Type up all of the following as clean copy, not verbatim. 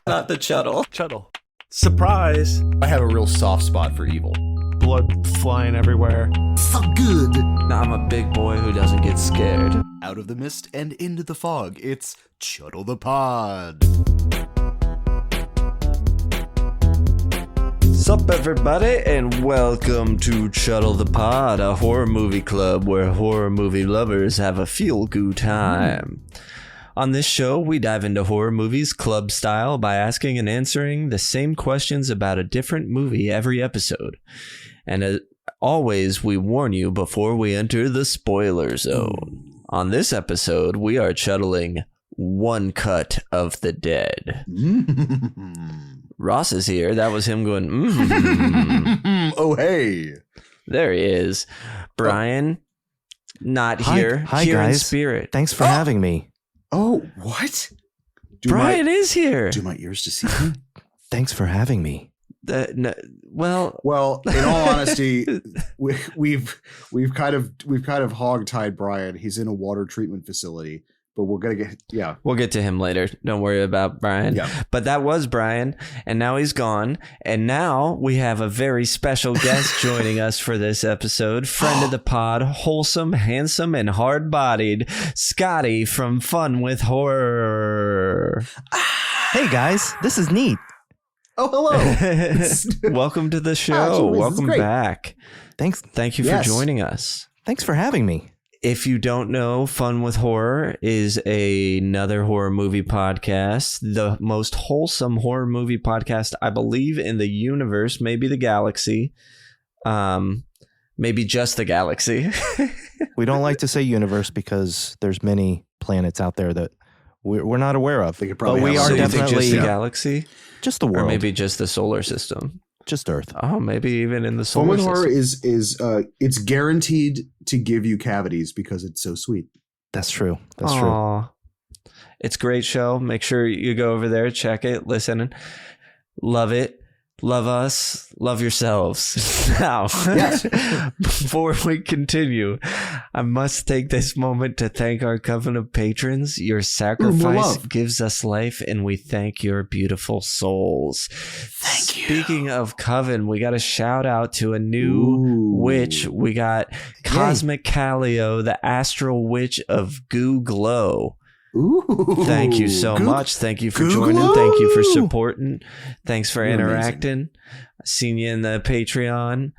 Not the Chuddle. Chuddle. Surprise. I have a real soft spot for evil. Blood flying everywhere. So good. I'm a big boy who doesn't get scared. Out of the mist and into the fog, it's Chuddle the Pod. Sup everybody, and welcome to Chuddle the Pod, a horror movie club where horror movie lovers have a feel-good time. On this show, we dive into horror movies club style by asking and answering the same questions about a different movie every episode. And as always, we warn you before we enter the spoiler zone. On this episode, we are chuddling One Cut of the Dead. Ross is here. That was him going, Oh, hey. There he is. Brian, not here. Hi, here guys. in spirit. Thanks for having me. Oh, what? Brian is here. Do my ears deceive me? Thanks for having me. Well, in all honesty, we've kind of hogtied Brian. He's in a water treatment facility, but we'll get to him later. Don't worry about Brian. Yeah. But that was Brian, and now he's gone. And now we have a very special guest joining us for this episode. Friend of the pod, wholesome, handsome, and hard-bodied Scotty from Fun with Horror. Hey guys, this is neat. Oh, hello. Welcome to the show. Welcome back. Thanks. Thank you for joining us. Thanks for having me. If you don't know, Fun with Horror is another horror movie podcast, the most wholesome horror movie podcast, I believe, in the universe, maybe the galaxy, maybe just the galaxy. We don't like to say universe because there's many planets out there that we're not aware of. But we are definitely just the galaxy, just the world, or maybe just the solar system. Just Earth. Oh, maybe even in the solar Fun with system. Horror is it's guaranteed to give you cavities because it's so sweet. That's true. That's true. It's a great show. Make sure you go over there, check it, listen, love it. Love us, love yourselves. Now, before we continue, I must take this moment to thank our Covenant patrons. Your sacrifice gives us life, and we thank your beautiful souls. Thank you. Speaking of Coven, we got a shout out to a new witch. We got Cosmic Calio, the astral witch of Goo Glow. Ooh, thank you so much. Thank you for joining. Thank you for supporting. Thanks for interacting. Amazing. Seen you in the Patreon.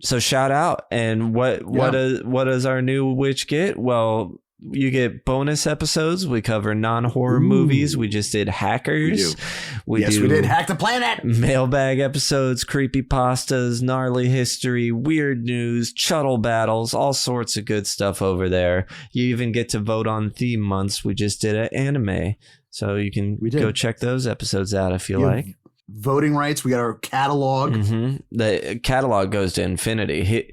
So shout out. And what does our new witch get? Well, you get bonus episodes. We cover non-horror movies. We just did Hackers. We did Hack the Planet. Mailbag episodes, creepypastas, gnarly history, weird news, Chuddle battles, all sorts of good stuff over there. You even get to vote on theme months. We just did an anime. So you can go check those episodes out if you like. Voting rights. We got our catalog. Mm-hmm. The catalog goes to infinity.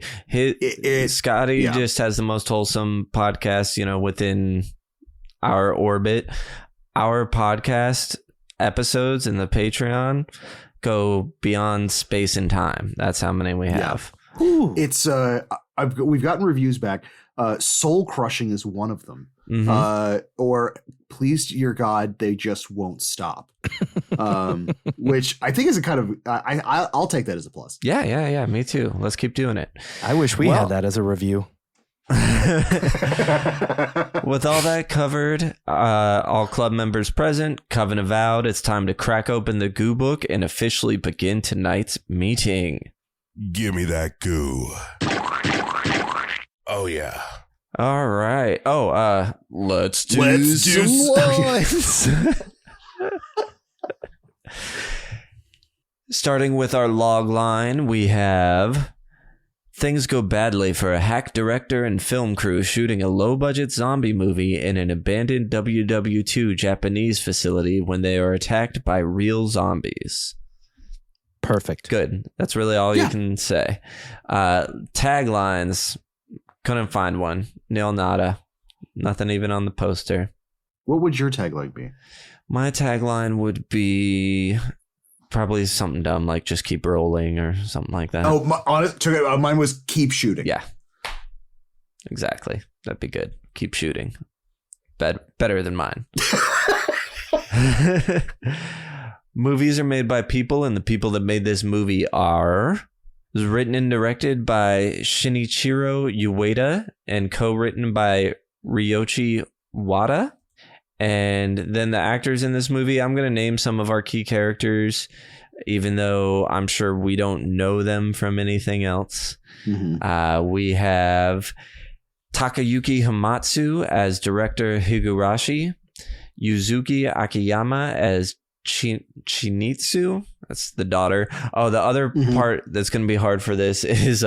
Scotty just has the most wholesome podcast, within our orbit. Our podcast episodes in the Patreon go beyond space and time. That's how many we have. Yeah. It's we've gotten reviews back. Soul Crushing is one of them. Mm-hmm. Or Please to Your God, They Just Won't Stop. Which I think is a kind of I'll take that as a plus. Yeah, me too. Let's keep doing it. I wish we had that as a review. With all that covered, all club members present, Coven avowed, it's time to crack open the goo book and officially begin tonight's meeting. Give me that goo. Oh yeah. All right. Let's do some lines. Starting with our log line, we have: things go badly for a hack director and film crew shooting a low-budget zombie movie in an abandoned WW2 Japanese facility when they are attacked by real zombies. Perfect. Good. That's really all you can say. Taglines. Couldn't find one. Nil nada. Nothing even on the poster. What would your tagline be? My tagline would be probably something dumb like just keep rolling or something like that. Oh, mine was keep shooting. Yeah. Exactly. That'd be good. Keep shooting. Better than mine. Movies are made by people, and the people that made this movie are... It was written and directed by Shinichiro Ueda and co-written by Ryoichi Wada. And then the actors in this movie, I'm going to name some of our key characters, even though I'm sure we don't know them from anything else. Mm-hmm. We have Takayuki Hamatsu as director Higurashi, Yuzuki Akiyama as Chinitsu. That's the daughter. Oh, the other part that's going to be hard for this is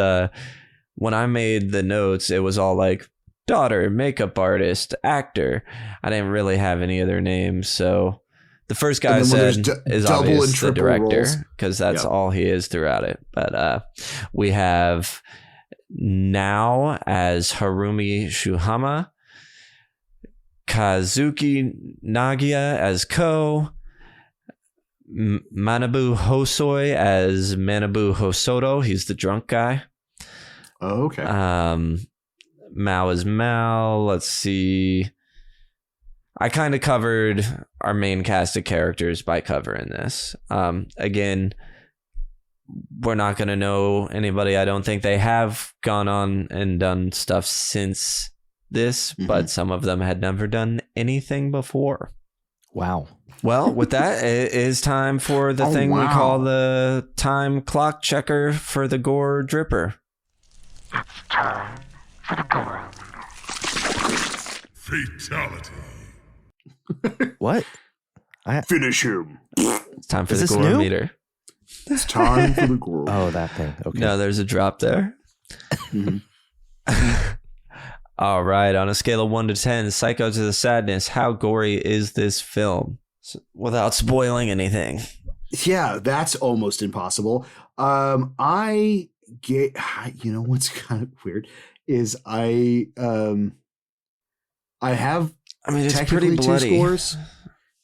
when I made the notes, it was all like daughter, makeup artist, actor. I didn't really have any other names. So the first guy I said is obviously the director because that's all he is throughout it. But we have Now as Harumi Shuhama, Kazuki Nagia as Ko, Manabu Hosoi as Manabu Hosoto. He's the drunk guy. Oh, okay. Mao is Mal. Let's see. I kind of covered our main cast of characters by covering this. Again, we're not going to know anybody. I don't think they have gone on and done stuff since this, but some of them had never done anything before. Wow. Well, with that, it is time for the thing we call the time clock checker for the gore dripper. It's time for the gore. Fatality. What? Finish him. It's time for Is the this gore new? meter. It's time for the gore. Oh, that thing. Okay. No, there's a drop there. All right. On a scale of 1 to 10, Psycho to the Sadness, how gory is this film? Without spoiling anything. Yeah, that's almost impossible. I get, you know, what's kind of weird is I have, I mean, it's technically pretty bloody. 2 scores.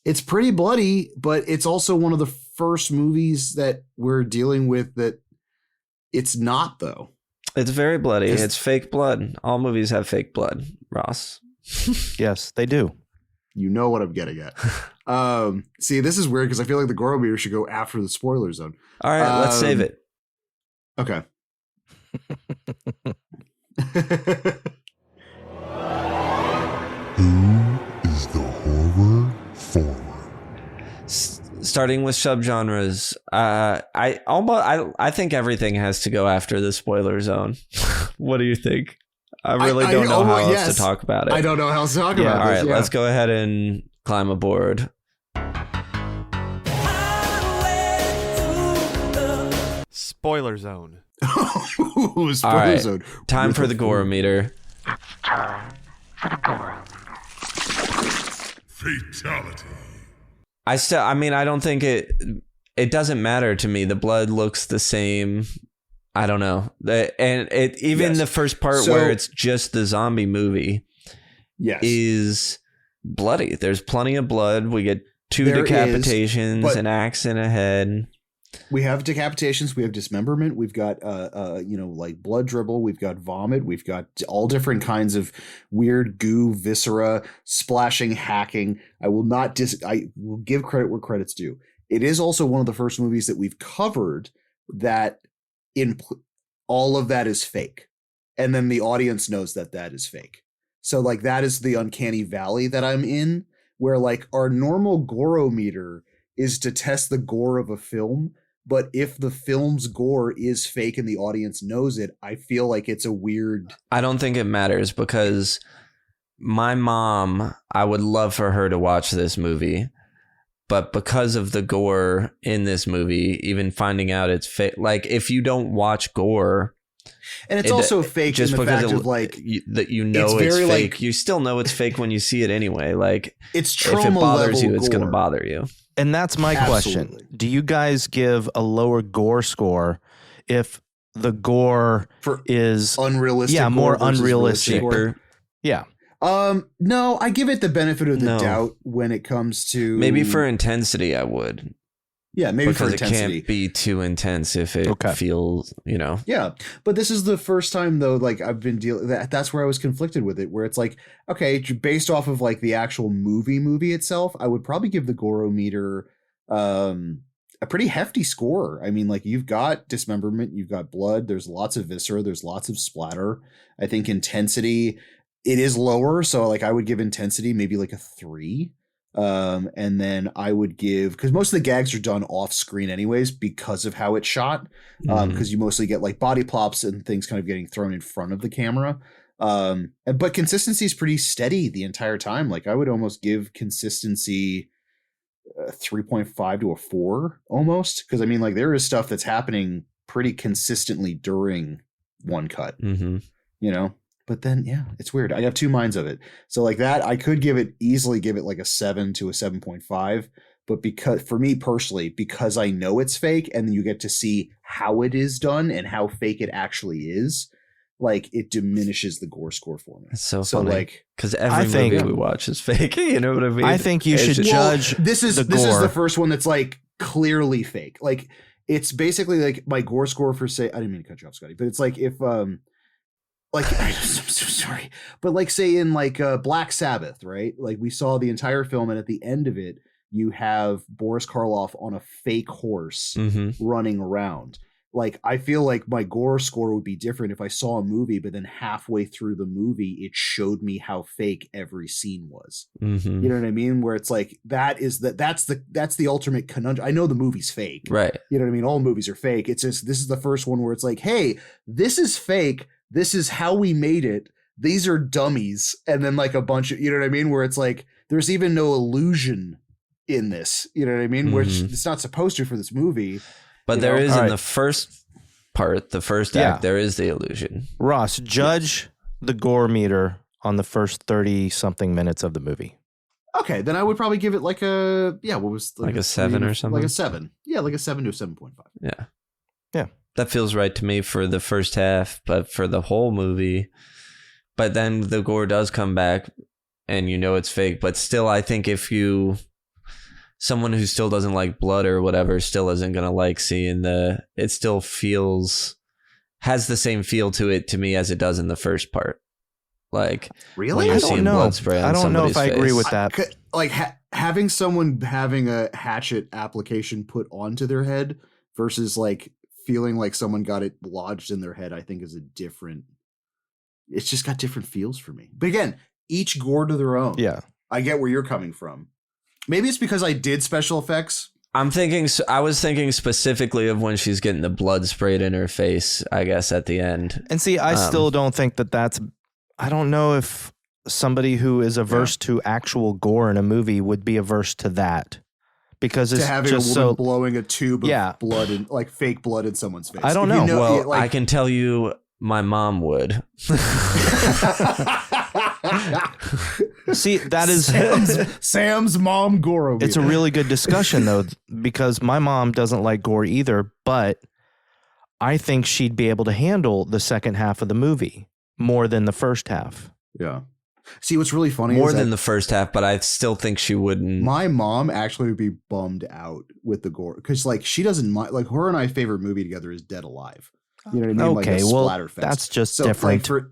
It's pretty bloody, but it's also one of the first movies that we're dealing with that it's not, though. It's very bloody. It's fake blood. All movies have fake blood, Ross. Yes, they do. You know what I'm getting at. See, this is weird because I feel like the gore meter should go after the spoiler zone. All right, let's save it. Okay. Who is the horror forward? Starting with subgenres, I think everything has to go after the spoiler zone. What do you think? I really don't know how else to talk about it. I don't know how else to talk about all this. right, let's go ahead and climb aboard. Spoiler zone. Spoiler All right, zone. time for the gore meter. It's time for the gore. Fatality. I don't think it doesn't matter to me. The blood looks the same. I don't know. The first part where it's just the zombie movie is bloody. There's plenty of blood. We get 2 decapitations, an axe in a head. We have decapitations, we have dismemberment, we've got like blood dribble, we've got vomit, we've got all different kinds of weird goo, viscera, splashing, hacking. I will give credit where credit's due. It is also one of the first movies that we've covered that all of that is fake. And then the audience knows that is fake. So like that is the uncanny valley that I'm in, where like our normal gorometer is to test the gore of a film. But if the film's gore is fake and the audience knows it, I feel like it's a weird... I don't think it matters because my mom, I would love for her to watch this movie. But because of the gore in this movie, even finding out it's fake, like if you don't watch gore... And it's also fake just in the because fact of like... that you know it's fake. Like, you still know it's fake when you see it anyway. Like it's trauma if it bothers you, it's gore. going to bother you. And that's my question. Do you guys give a lower gore score if the gore is unrealistic? Yeah, more unrealistic. Yeah. No, I give it the benefit of the doubt when it comes to maybe for intensity. I would. Yeah, maybe because for intensity. It can't be too intense if it feels, Yeah, but this is the first time though. Like I've been dealing. That's where I was conflicted with it. Where it's like, okay, based off of like the actual movie itself, I would probably give the gorometer A pretty hefty score. I mean, like, you've got dismemberment, you've got blood, there's lots of viscera, there's lots of splatter. I think intensity, it is lower, so like I would give intensity maybe like a 3. And then I would give, because most of the gags are done off screen anyways because of how it's shot, because you mostly get like body plops and things kind of getting thrown in front of the camera. But consistency is pretty steady the entire time. Like, I would almost give consistency 3.5 to a 4 almost, because I mean, like, there is stuff that's happening pretty consistently during one cut, you know. But then, yeah, it's weird. I have two minds of it. So like that, I could easily give it like a 7 to a 7.5. But because, for me personally, because I know it's fake, and then you get to see how it is done and how fake it actually is, like, it diminishes the gore score for me. It's so funny, like, because every movie we watch is fake. You know what I mean? I think you should judge. This is the first one that's like clearly fake. Like, it's basically like my gore score for, say, I didn't mean to cut you off, Scotty, but it's like if like, I'm so sorry, but like, say in like Black Sabbath, right? Like, we saw the entire film, and at the end of it, you have Boris Karloff on a fake horse running around. Like, I feel like my gore score would be different if I saw a movie, but then halfway through the movie, it showed me how fake every scene was. You know what I mean? Where it's like, that's the ultimate conundrum. I know the movie's fake, right? You know what I mean? All movies are fake. It's just, this is the first one where it's like, hey, this is fake. This is how we made it. These are dummies. And then like a bunch of, you know what I mean? Where it's like, there's even no illusion in this, you know what I mean? Which it's not supposed to for this movie. But there is in the first part, the first act, there is the illusion. Ross, judge the gore meter on the first 30-something minutes of the movie. Okay, then I would probably give it like a, what was like a 7 or something? Like a 7. Yeah, like a 7 to a 7.5. Yeah. Yeah. That feels right to me for the first half, but for the whole movie. But then the gore does come back, and you know it's fake. But still, I think if someone who still doesn't like blood or whatever still isn't going to like seeing it still has the same feel to it to me as it does in the first part. Like, really? I don't know. I don't know if I agree with that. Like having someone having a hatchet application put onto their head versus like feeling like someone got it lodged in their head, I think is it's just got different feels for me. But again, each gore to their own. Yeah. I get where you're coming from. Maybe it's because I did special effects. I was thinking specifically of when she's getting the blood sprayed in her face, I guess, at the end. And see, I still don't think I don't know if somebody who is averse to actual gore in a movie would be averse to that. Because it's having just a woman blowing a tube of blood and like fake blood in someone's face. I don't know. I can tell you my mom would. See, that is Sam's mom gore. It's a really good discussion though, because my mom doesn't like gore either, but I think she'd be able to handle the second half of the movie more than the first half. Yeah. See, what's really funny more is than the first half, but I still think she wouldn't. My mom actually would be bummed out with the gore because like she doesn't mind. Like her and I favorite movie together is Dead Alive. You know what I mean? Okay, like well, Splatterfest. that's just different. Like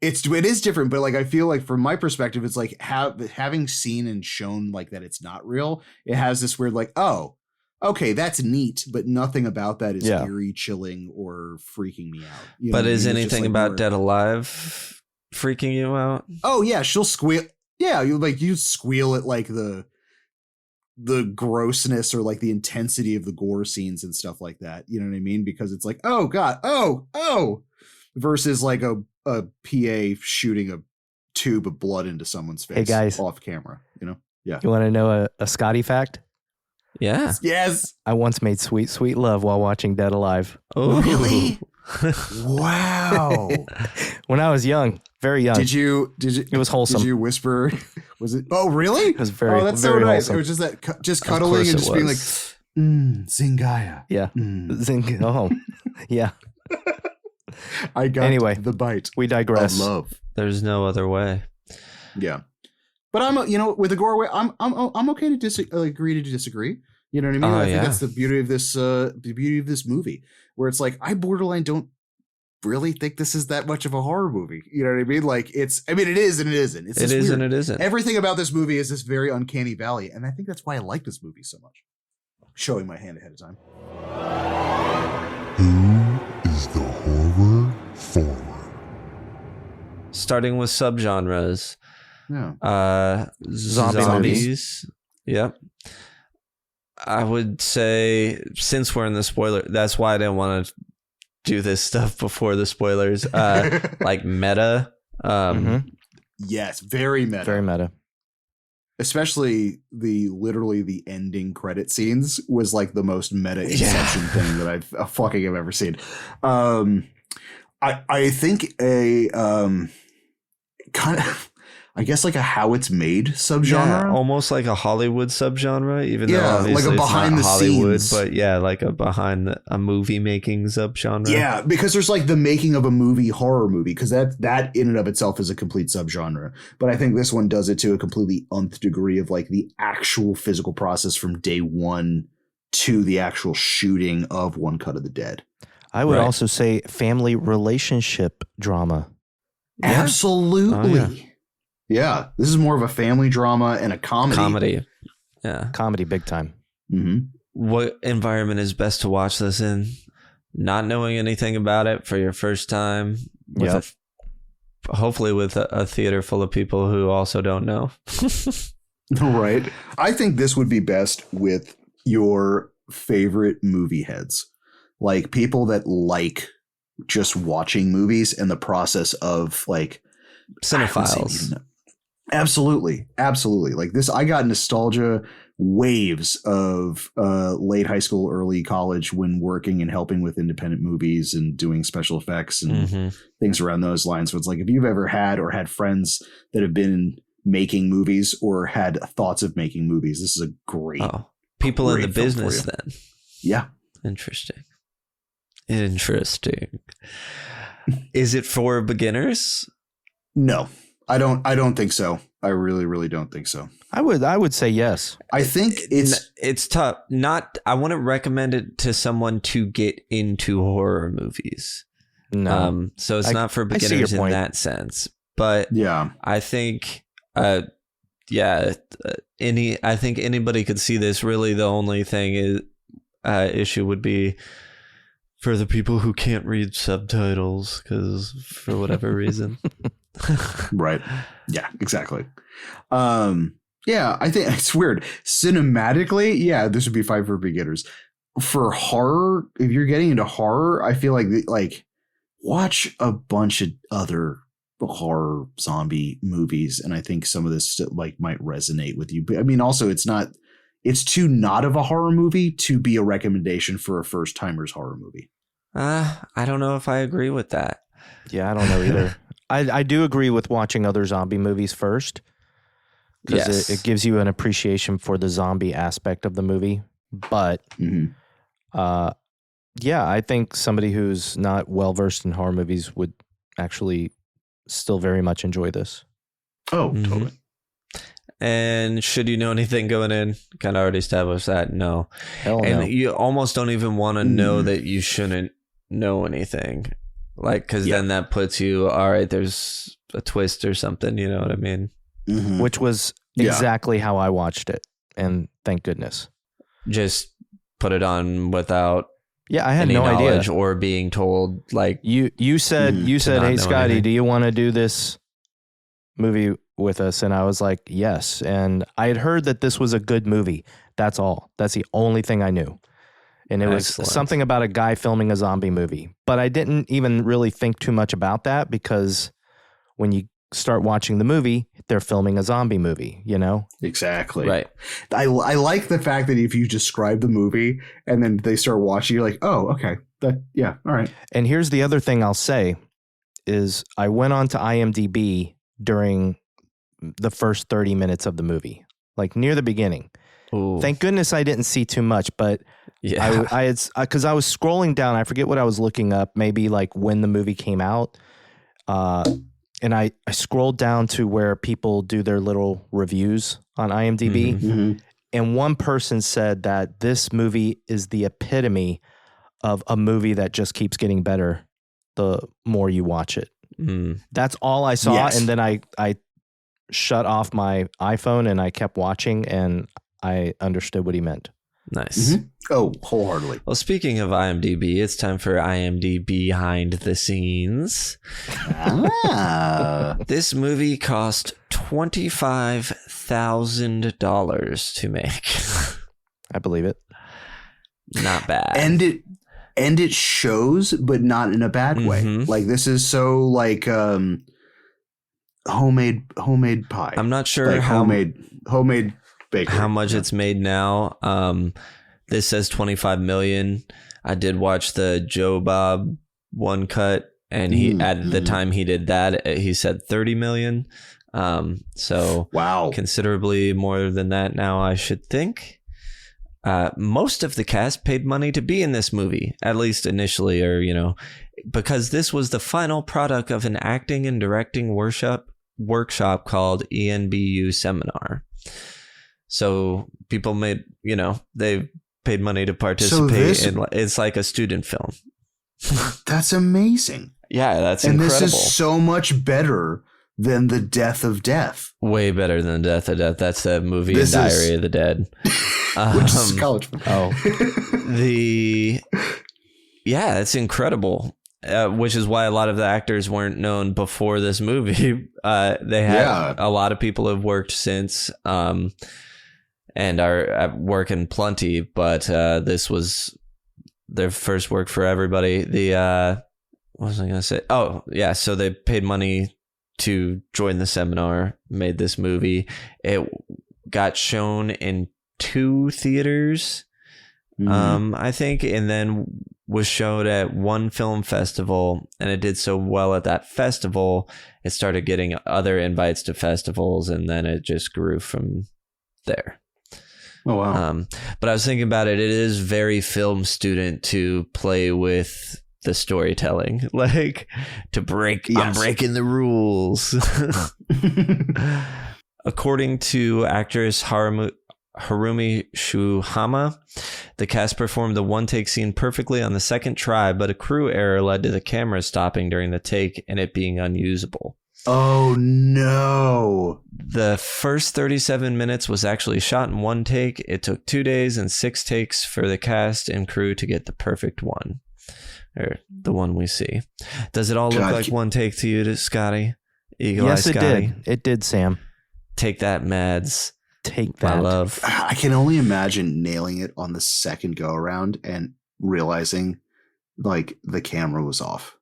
it is different, but like I feel like from my perspective, it's like having seen and shown like that it's not real. It has this weird like, oh, okay, that's neat, but nothing about that is eerie, chilling, or freaking me out. You know but is I mean? anything like about more... Dead Alive freaking you out? Oh yeah, she'll squeal. Yeah, you squeal at like the grossness or like the intensity of the gore scenes and stuff like that. You know what I mean? Because it's like, oh god, oh, versus like a PA shooting a tube of blood into someone's face. Hey guys, off camera. You know? Yeah. You want to know a Scotty fact? Yeah. Yes. I once made sweet, sweet love while watching Dead Alive. Oh, really? Wow. When I was young, very young. Did you? It was wholesome. Did you whisper? Was it? Oh, really? It was very. Oh, that's very so nice. wholesome. It was just that, just cuddling and just being like, Zingaya. Yeah. Oh, yeah. I got the bite. We digress. Of love. There's no other way. Yeah, but I'm, with the gore way, I'm okay to agree to disagree. You know what I mean? I think that's the beauty of this movie, where it's like I borderline don't really think this is that much of a horror movie. You know what I mean? Like it is and it isn't. It's it is weird. and it isn't. Everything about this movie is this very uncanny valley, and I think that's why I like this movie so much. showing my hand ahead of time. Who is the horror forward? Starting with subgenres. Yeah. Zombies. Yep. I would say, since we're in the spoiler, that's why I didn't want to do this stuff before the spoilers. Like meta. Yes, very meta. Very meta. Especially literally the ending credit scenes was like the most meta Inception thing that I've fucking have ever seen. I think a kind of, I guess like a how it's made subgenre. Yeah, almost like a Hollywood subgenre, even though obviously like a behind it's not the Hollywood, scenes. but yeah, like a movie making subgenre. Yeah, because there's like the making of a movie, horror movie, because that in and of itself is a complete subgenre. But I think this one does it to a completely nth degree of like the actual physical process from day one to the actual shooting of One Cut of the Dead. I would Right. also say family relationship drama. Yeah. Absolutely. Oh, yeah. Yeah, this is more of a family drama and a comedy. Yeah. Comedy big time. Mm-hmm. What environment is best to watch this in? Not knowing anything about it for your first time. With hopefully with a theater full of people who also don't know. Right. I think this would be best with your favorite movie heads, like people that like just watching movies and the process of like Cinephiles. Absolutely. Like this, I got nostalgia waves of late high school, early college when working and helping with independent movies and doing special effects and things around those lines. So it's like, if you've ever had or had friends that have been making movies or had thoughts of making movies, this is a great people in the great film for business you. then. Yeah. Interesting. Is it for beginners? No, I don't think so. I really don't think so. I would say yes. I think It's tough. I wouldn't recommend it to someone to get into horror movies. No. So it's not for I see your beginners in point. that sense. But yeah. I think I think anybody could see this. Really, the only thing is issue would be for the people who can't read subtitles because for whatever reason. Right. Yeah, exactly. Yeah, I think it's weird. Cinematically, yeah, this would be fine for beginners. For horror, if you're getting into horror, I feel like watch a bunch of other horror zombie movies, and I think some of this like might resonate with you. But I mean, also it's too not of a horror movie to be a recommendation for a first timer's horror movie. I don't know if I agree with that. Yeah, I don't know either. I do agree with watching other zombie movies first because Yes. it gives you an appreciation for the zombie aspect of the movie. But yeah, I think somebody who's not well versed in horror movies would actually still very much enjoy this. Oh, Mhm. totally. And should you know anything going in? Kind of already established that. No. Hell no. And you almost don't even want to know that you shouldn't know anything. Like, because then that puts you, all right, there's a twist or something. You know what I mean? Mhm. Which was exactly how I watched it. And thank goodness. Just put it on without Yeah, I had any no knowledge idea. or being told, like, You said, Mhm. To not hey, know Scotty, anything. do you want to do this movie with us? And I was like, yes. And I had heard that this was a good movie. That's all. That's the only thing I knew. And it was Excellent. something about a guy filming a zombie movie. But I didn't even really think too much about that because when you start watching the movie, they're filming a zombie movie, you know? Exactly. right. I like the fact that if you describe the movie and then they start watching, you're like, oh, okay. Yeah. All right. And here's the other thing I'll say is I went on to IMDb during the first 30 minutes of the movie, like near the beginning. Ooh. Thank goodness I didn't see too much, but Yeah. I had, because I was scrolling down, I forget what I was looking up, maybe like when the movie came out. And I scrolled down to where people do their little reviews on IMDb. Mhm. And one person said that this movie is the epitome of a movie that just keeps getting better the more you watch it. Mm. That's all I saw. Yes. And then I shut off my iPhone and I kept watching and I understood what he meant. Nice. Mhm. Oh, wholeheartedly. Well, speaking of IMDb, it's time for IMDb behind the scenes. Ah. This movie cost $25,000 to make. I believe it. Not bad. and it shows, but not in a bad way. Mhm. Like, this is so like homemade pie. I'm not sure like homemade bakery. how much it's made now. This says 25 million. I did watch the Joe Bob one cut, and he at the time he did that, he said 30 million. So Wow. considerably more than that now, I should think. Most of the cast paid money to be in this movie, at least initially, or, because this was the final product of an acting and directing workshop called ENBU Seminar. So people made, they paid money to participate in, it's like a student film. That's amazing. Yeah, that's and incredible. This is so much better than The Death of Death. Way better than Death of Death. That's the movie This Diary is- of the Dead. Which is a college film. Oh, It's incredible. Which is why a lot of the actors weren't known before this movie. They had a lot of people have worked since, and are at work in plenty. But this was their first work for everybody. What was I going to say? Oh, yeah. So they paid money to join the seminar, made this movie. It got shown in 2 theaters, I think, and then was showed at one film festival, and it did so well at that festival, it started getting other invites to festivals, and then it just grew from there. Oh, wow. But I was thinking about it. It is very film student to play with the storytelling, like to break. Yes. I'm breaking the rules. According to actress Harumi Shuhama, the cast performed the one-take scene perfectly on the second try, but a crew error led to the camera stopping during the take and it being unusable. Oh, no. The first 37 minutes was actually shot in one take. It took 2 days and 6 takes for the cast and crew to get the perfect one, or the one we see. Does it all look like one take to you, Scotty? Eagle yes, Eye it Scotty? did. It did, Sam. Take that, Mads. Take My that. love. I can only imagine nailing it on the second go around and realizing like the camera was off.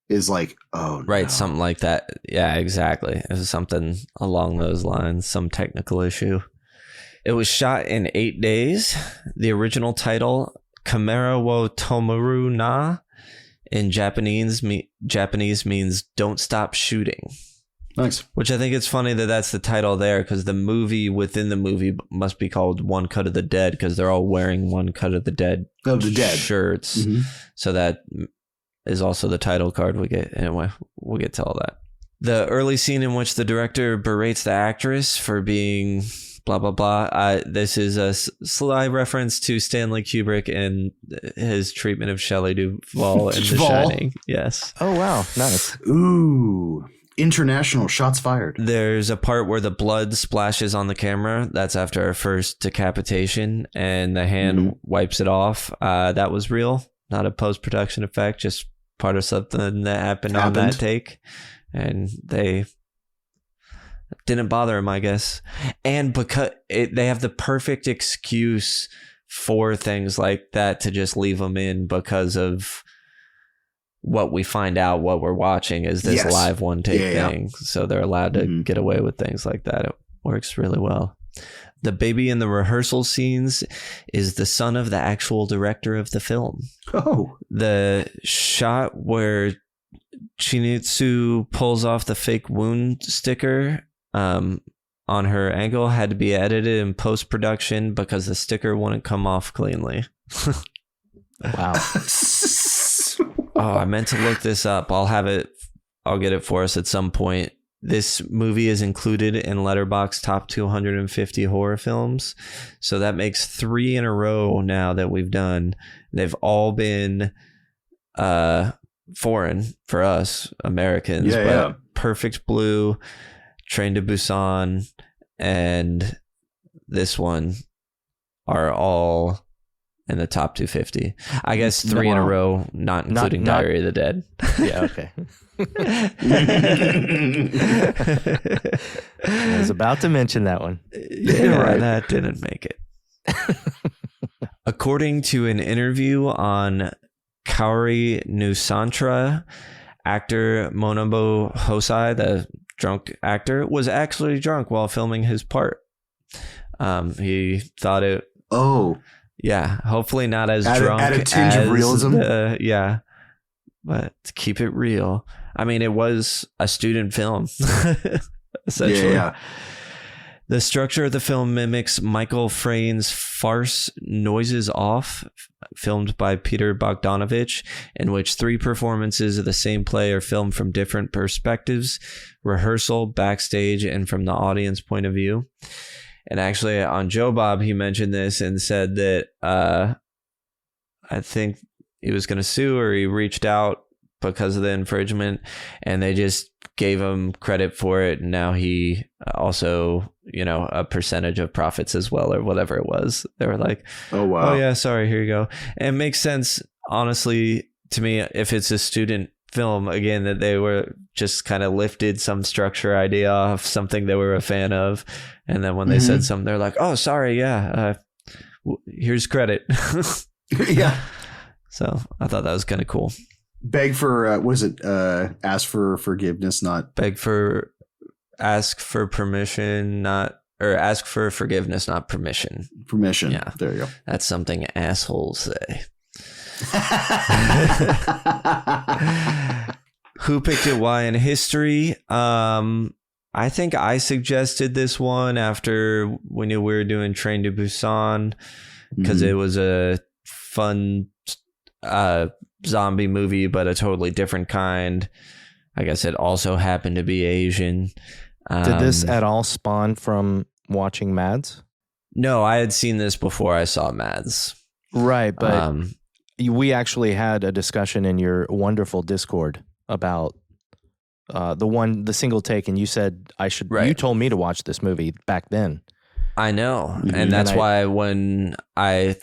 Is like, oh, Right, no. something like that. Yeah, exactly. It was something along those lines, some technical issue. It was shot in 8 days. The original title, Kamera wo Tomaru na, in Japanese means don't stop shooting. Nice. Which I think it's funny that that's the title there, because the movie within the movie must be called One Cut of the Dead, because they're all wearing One Cut of the Dead shirts. Mhm. So that is also the title card we get. Anyway, we'll get to all that. The early scene in which the director berates the actress for being blah, blah, blah. This is a sly reference to Stanley Kubrick and his treatment of Shelley Duvall in The Shining. Yes. Oh, wow. Nice. Ooh. International shots fired. There's a part where the blood splashes on the camera. That's after our first decapitation, and the hand wipes it off. That was real, not a post-production effect, just part of something that happened on that take. And they didn't bother him, I guess. And because they have the perfect excuse for things like that to just leave them in, because of what we find out, what we're watching is this live one take thing. So they're allowed to get away with things like that. It works really well. The baby in the rehearsal scenes is the son of the actual director of the film. Oh. The shot where Chinitsu pulls off the fake wound sticker on her ankle had to be edited in post-production because the sticker wouldn't come off cleanly. Wow. Oh, I meant to look this up. I'll get it for us at some point. This movie is included in Letterboxd Top 250 horror films. So that makes 3 in a row now that we've done. They've all been foreign for us Americans. But Perfect Blue, Train to Busan, and this one are all in the top 250. I guess 3 in a row, not including Diary of the Dead. Yeah, okay. I was about to mention that one. Yeah, right. That didn't make it. According to an interview on Kaori Nusantra, actor Monobu Hosai, the drunk actor, was actually drunk while filming his part. He thought it... Oh. Yeah, hopefully not as drunk. Add a tinge of realism. Yeah, but to keep it real. I mean, it was a student film, essentially. Yeah. The structure of the film mimics Michael Frayn's farce Noises Off, filmed by Peter Bogdanovich, in which 3 performances of the same play are filmed from different perspectives: rehearsal, backstage, and from the audience point of view. And actually, on Joe Bob, he mentioned this and said that I think he was going to sue, or he reached out because of the infringement, and they just gave him credit for it. And now he also, a percentage of profits as well, or whatever it was. They were like, oh, wow. Oh, yeah, sorry, here you go. And it makes sense, honestly, to me, if it's a student film, again, that they were just kind of lifted some structure idea off something they were a fan of, and then when they said something, they're like, oh, sorry, yeah, here's credit. Yeah. So I thought that was kind of cool. Beg for ask for forgiveness, not ask for permission, not, or ask for forgiveness, not permission. Yeah, there you go. That's something assholes say. Who picked it? Why in history? I think I suggested this one after we knew we were doing Train to Busan, because it was a fun zombie movie, but a totally different kind. I guess it also happened to be Asian. Did this at all spawn from watching Mads? No, I had seen this before I saw Mads. Right, but we actually had a discussion in your wonderful Discord about the single take, and you said I should. Right. You told me to watch this movie back then. I know, and that's why when I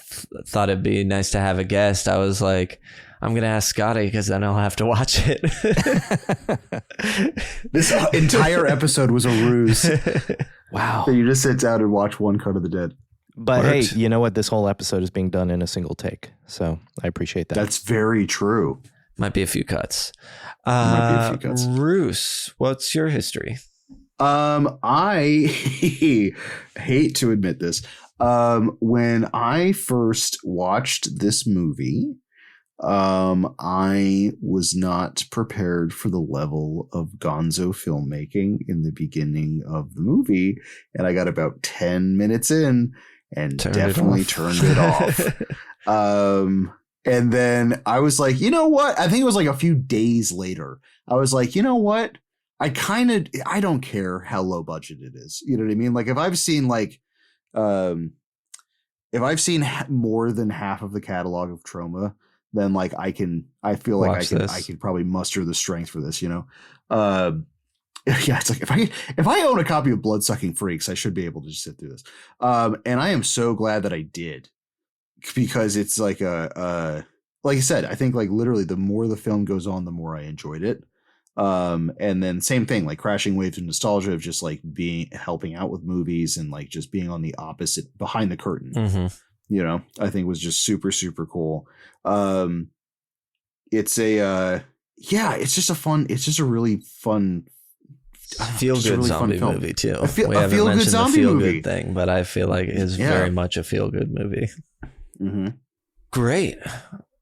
thought it'd be nice to have a guest, I was like, I'm gonna ask Scotty, because then I'll have to watch it. This entire episode was a ruse. Wow! So you just sit down and watch one cut of the dead. But hey, you know what? This whole episode is being done in a single take, so I appreciate that. That's very true. Might be a few cuts. Roos, what's your history? I hate to admit this. When I first watched this movie, I was not prepared for the level of gonzo filmmaking in the beginning of the movie, and I got about 10 minutes in and definitely turned it off. And then I was like, you know what? I think it was like a few days later. I was like, you know what? I don't care how low budget it is. You know what I mean? Like if I've seen more than half of the catalog of Troma, then like I feel like I can probably muster the strength for this, Yeah, it's like if I own a copy of Bloodsucking Freaks, I should be able to just sit through this. And I am so glad that I did, because it's like like I said, I think like literally the more the film goes on, the more I enjoyed it. And then same thing, like Crashing Waves of Nostalgia, of just like helping out with movies and like just being on the opposite, behind the curtain, I think was just super, super cool. It's just a really fun, feel good really zombie movie too. A feel good zombie movie thing, but I feel like it's very much a feel good movie. Great.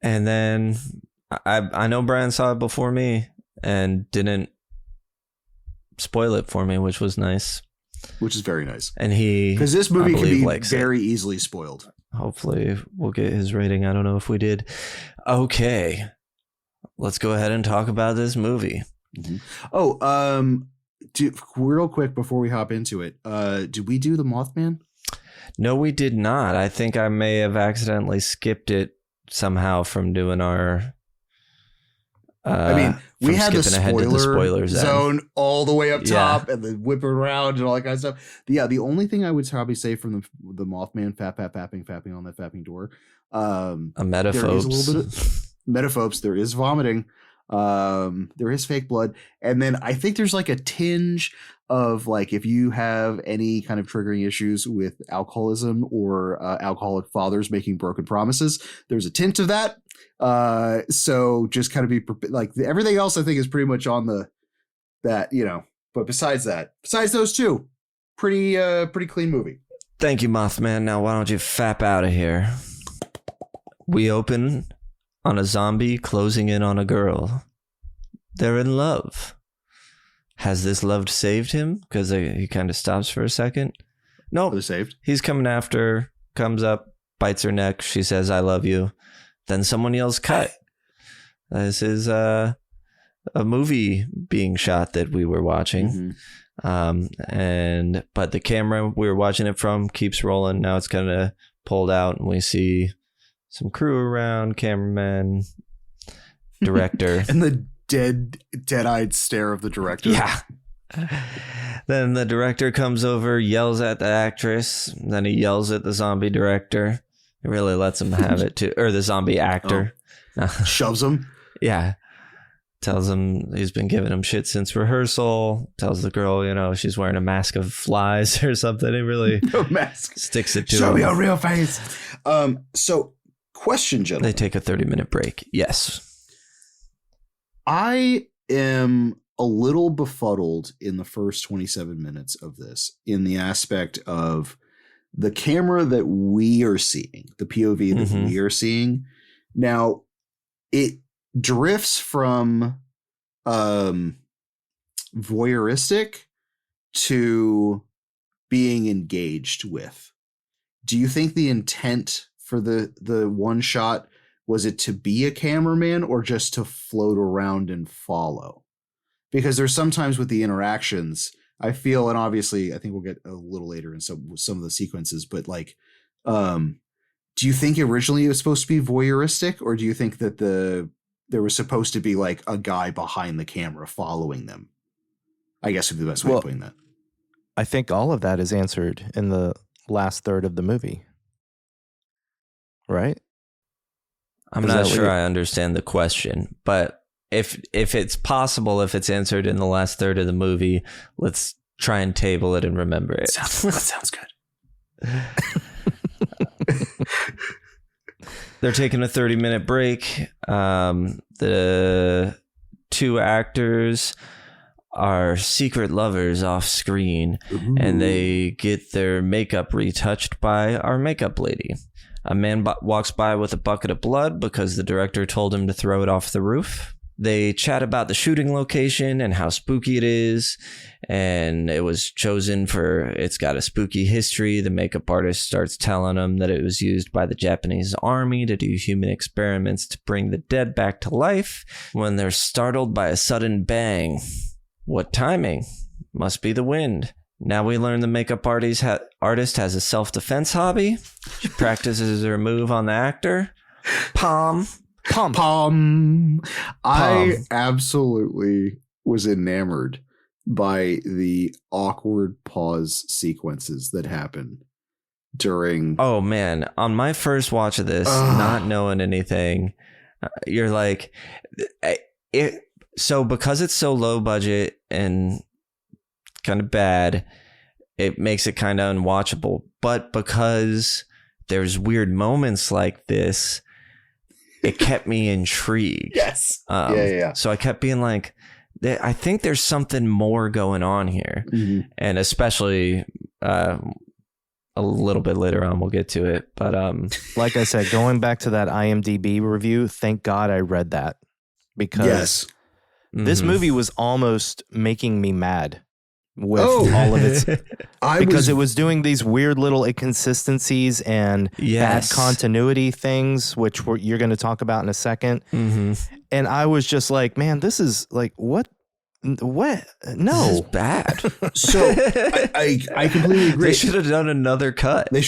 And then I know Brian saw it before me and didn't spoil it for me, which was nice. Which is very nice. And because this movie can be very easily spoiled. Hopefully we'll get his rating. I don't know if we did. Okay. Let's go ahead and talk about this movie. Real quick before we hop into it, did we do the Mothman? No, we did not. I think I may have accidentally skipped it somehow from doing our... we had the spoiler zone all the way up top and then whip around and all that kind of stuff. The only thing I would probably say from the Mothman fapping on that fapping door A There is a little metaphobes. bit of metaphobes. There is vomiting. There is fake blood. And then I think there's like a tinge of like, if you have any kind of triggering issues with alcoholism or alcoholic fathers making broken promises, there's a tint of that. So just kind of be like everything else, I think is pretty much on that, you know, but besides those two, pretty clean movie. Thank you, Mothman. Now, why don't you fap out of here? We open on a zombie closing in on a girl. They're in love. Has this love saved him? Because he kind of stops for a second. Nope. They're saved. He's coming after her, comes up, bites her neck. She says, I love you. Then someone yells, cut. This is a movie being shot that we were watching. But the camera we were watching it from keeps rolling. Now it's kind of pulled out and we see some crew around, cameraman, director. And the dead-eyed stare of the director. Yeah. Then the director comes over, yells at the actress. Then he yells at the zombie director. He really lets him have it too. Or the zombie actor. Shoves him. Yeah. Tells him he's been giving him shit since rehearsal. Tells the girl, you know, she's wearing a mask of flies or something. He really mask. Sticks it to Show him. me your real face. So, question, gentlemen. They take a 30-minute break. Yes. I am a little befuddled in the first 27 minutes of this in the aspect of the camera that we are seeing, the POV that we are seeing. Now, it drifts from voyeuristic to being engaged with. Do you think the intent for the one shot was it to be a cameraman or just to float around and follow? Because there's sometimes with the interactions, I feel, and obviously I think we'll get a little later in some of the sequences, but like, do you think originally it was supposed to be voyeuristic, or do you think that there was supposed to be like a guy behind the camera following them? I guess would be the best way of putting that. I think all of that is answered in the last third of the movie. Right? I'm not sure I understand the question, but if it's possible, if it's answered in the last third of the movie, let's try and table it and remember it. That sounds good. They're taking a 30-minute break. The two actors are secret lovers off screen, and they get their makeup retouched by our makeup lady. A man walks by with a bucket of blood because the director told him to throw it off the roof. They chat about the shooting location and how spooky it is, and it was chosen for, it's got a spooky history. The makeup artist starts telling them that it was used by the Japanese army to do human experiments to bring the dead back to life when they're startled by a sudden bang. What timing? Must be the wind. Now we learn the makeup artist has a self-defense hobby. She practices her move on the actor. Palm. I absolutely was enamored by the awkward pause sequences that happen during. Oh man, on my first watch of this, not knowing anything, you're like, so because it's so low budget and kind of bad, it makes it kind of unwatchable. But because there's weird moments like this, it kept me intrigued. Yes. So I kept being like, I think there's something more going on here. And especially a little bit later on, we'll get to it. But like I said, going back to that IMDb review, thank God I read that, because this movie was almost making me mad with all of its because it was doing these weird little inconsistencies and bad continuity things, which you're going to talk about in a second. And I was just like, man, this is like, what? No, this is bad. So I completely agree. They should have done another cut. Well,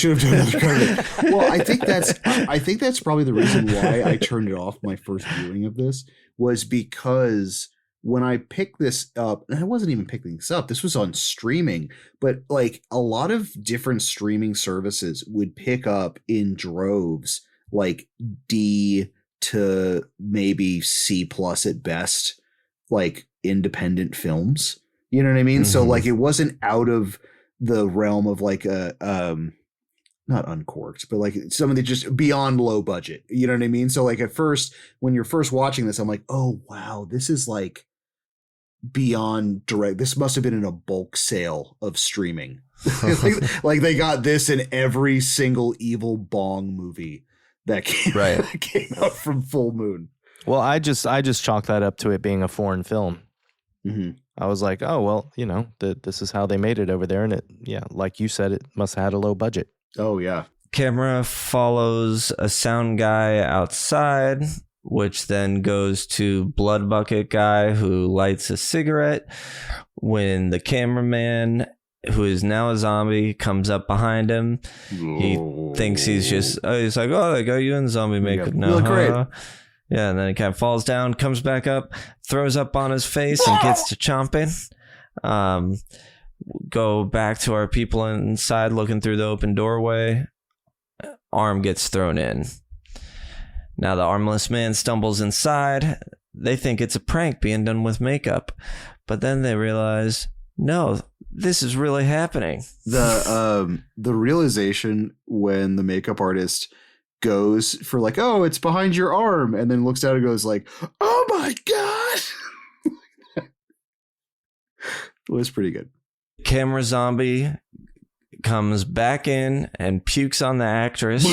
I think that's probably the reason why I turned it off my first viewing of this, was because when I picked this up, and I wasn't even picking this up, this was on streaming, but like a lot of different streaming services would pick up in droves like D to maybe C plus at best, like independent films. You know what I mean? Mm-hmm. So like it wasn't out of the realm of like a not uncorked, but like something just beyond low budget. You know what I mean? So like at first, when you're first watching this, I'm like, oh wow, this is like beyond direct. This must have been in a bulk sale of streaming. like they got this in every single Evil Bong movie that came out from Full Moon. Well, I just chalked that up to it being a foreign film. Mm-hmm. I was like, oh well, you know, this is how they made it over there, and it, yeah, like you said, it must have had a low budget. Oh yeah. Camera follows a sound guy outside, which then goes to Blood Bucket guy who lights a cigarette when the cameraman, who is now a zombie, comes up behind him. He thinks he's like, oh, they got you in zombie makeup now. You look great. Yeah, and then he kind of falls down, comes back up, throws up on his face, and gets to chomping. Go back to our people inside looking through the open doorway. Arm gets thrown in. Now the armless man stumbles inside. They think it's a prank being done with makeup, but then they realize, no, this is really happening. The realization when the makeup artist goes for like, oh, it's behind your arm, and then looks down and goes like, oh my god. It was pretty good. Camera zombie comes back in and pukes on the actress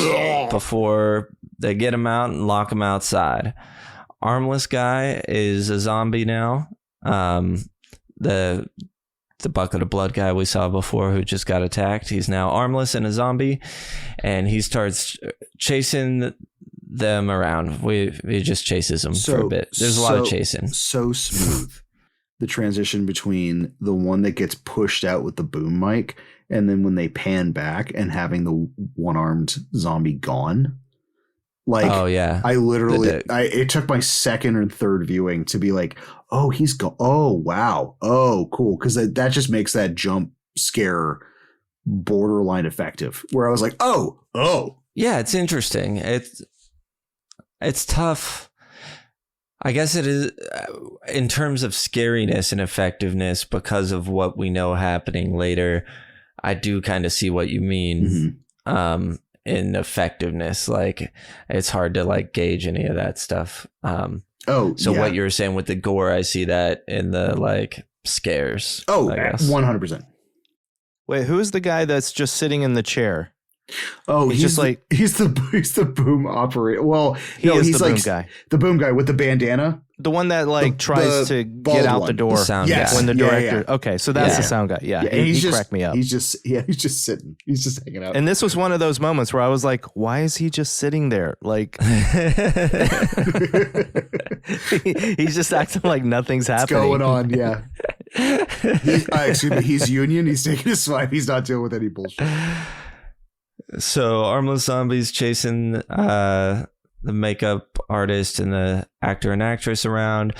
before they get him out and lock him outside. Armless guy is a zombie now. The bucket of blood guy we saw before who just got attacked, he's now armless and a zombie, and he starts chasing them around. He just chases them for a bit. There's a lot of chasing. So smooth. The transition between the one that gets pushed out with the boom mic and then when they pan back and having the one-armed zombie gone. Like, oh yeah, I literally, it took my second or third viewing to be like, oh, he's gone. Oh, wow. Oh, cool. Cause that just makes that jump scare borderline effective, where I was like, oh. Yeah. It's interesting. It's tough. I guess it is in terms of scariness and effectiveness because of what we know happening later. I do kind of see what you mean. Mm-hmm. In effectiveness, like it's hard to like gauge any of that stuff. What you were saying with the gore, I see that in the like scares. Oh, 100%. Wait, who's the guy that's just sitting in the chair? Oh, he's the boom operator. Well, he's the boom guy. The boom guy with the bandana. The one that like tries to get out the door when the director. Yeah. Okay, so that's the sound guy. Yeah, he cracked me up. He's just sitting. He's just hanging out. And this was one of those moments where I was like, why is he just sitting there? Like he's just acting like nothing's happening. What's going on? Yeah. Excuse me. He's union. He's taking his swipe. He's not dealing with any bullshit. So armless zombies chasing the makeup artist and the actor and actress around.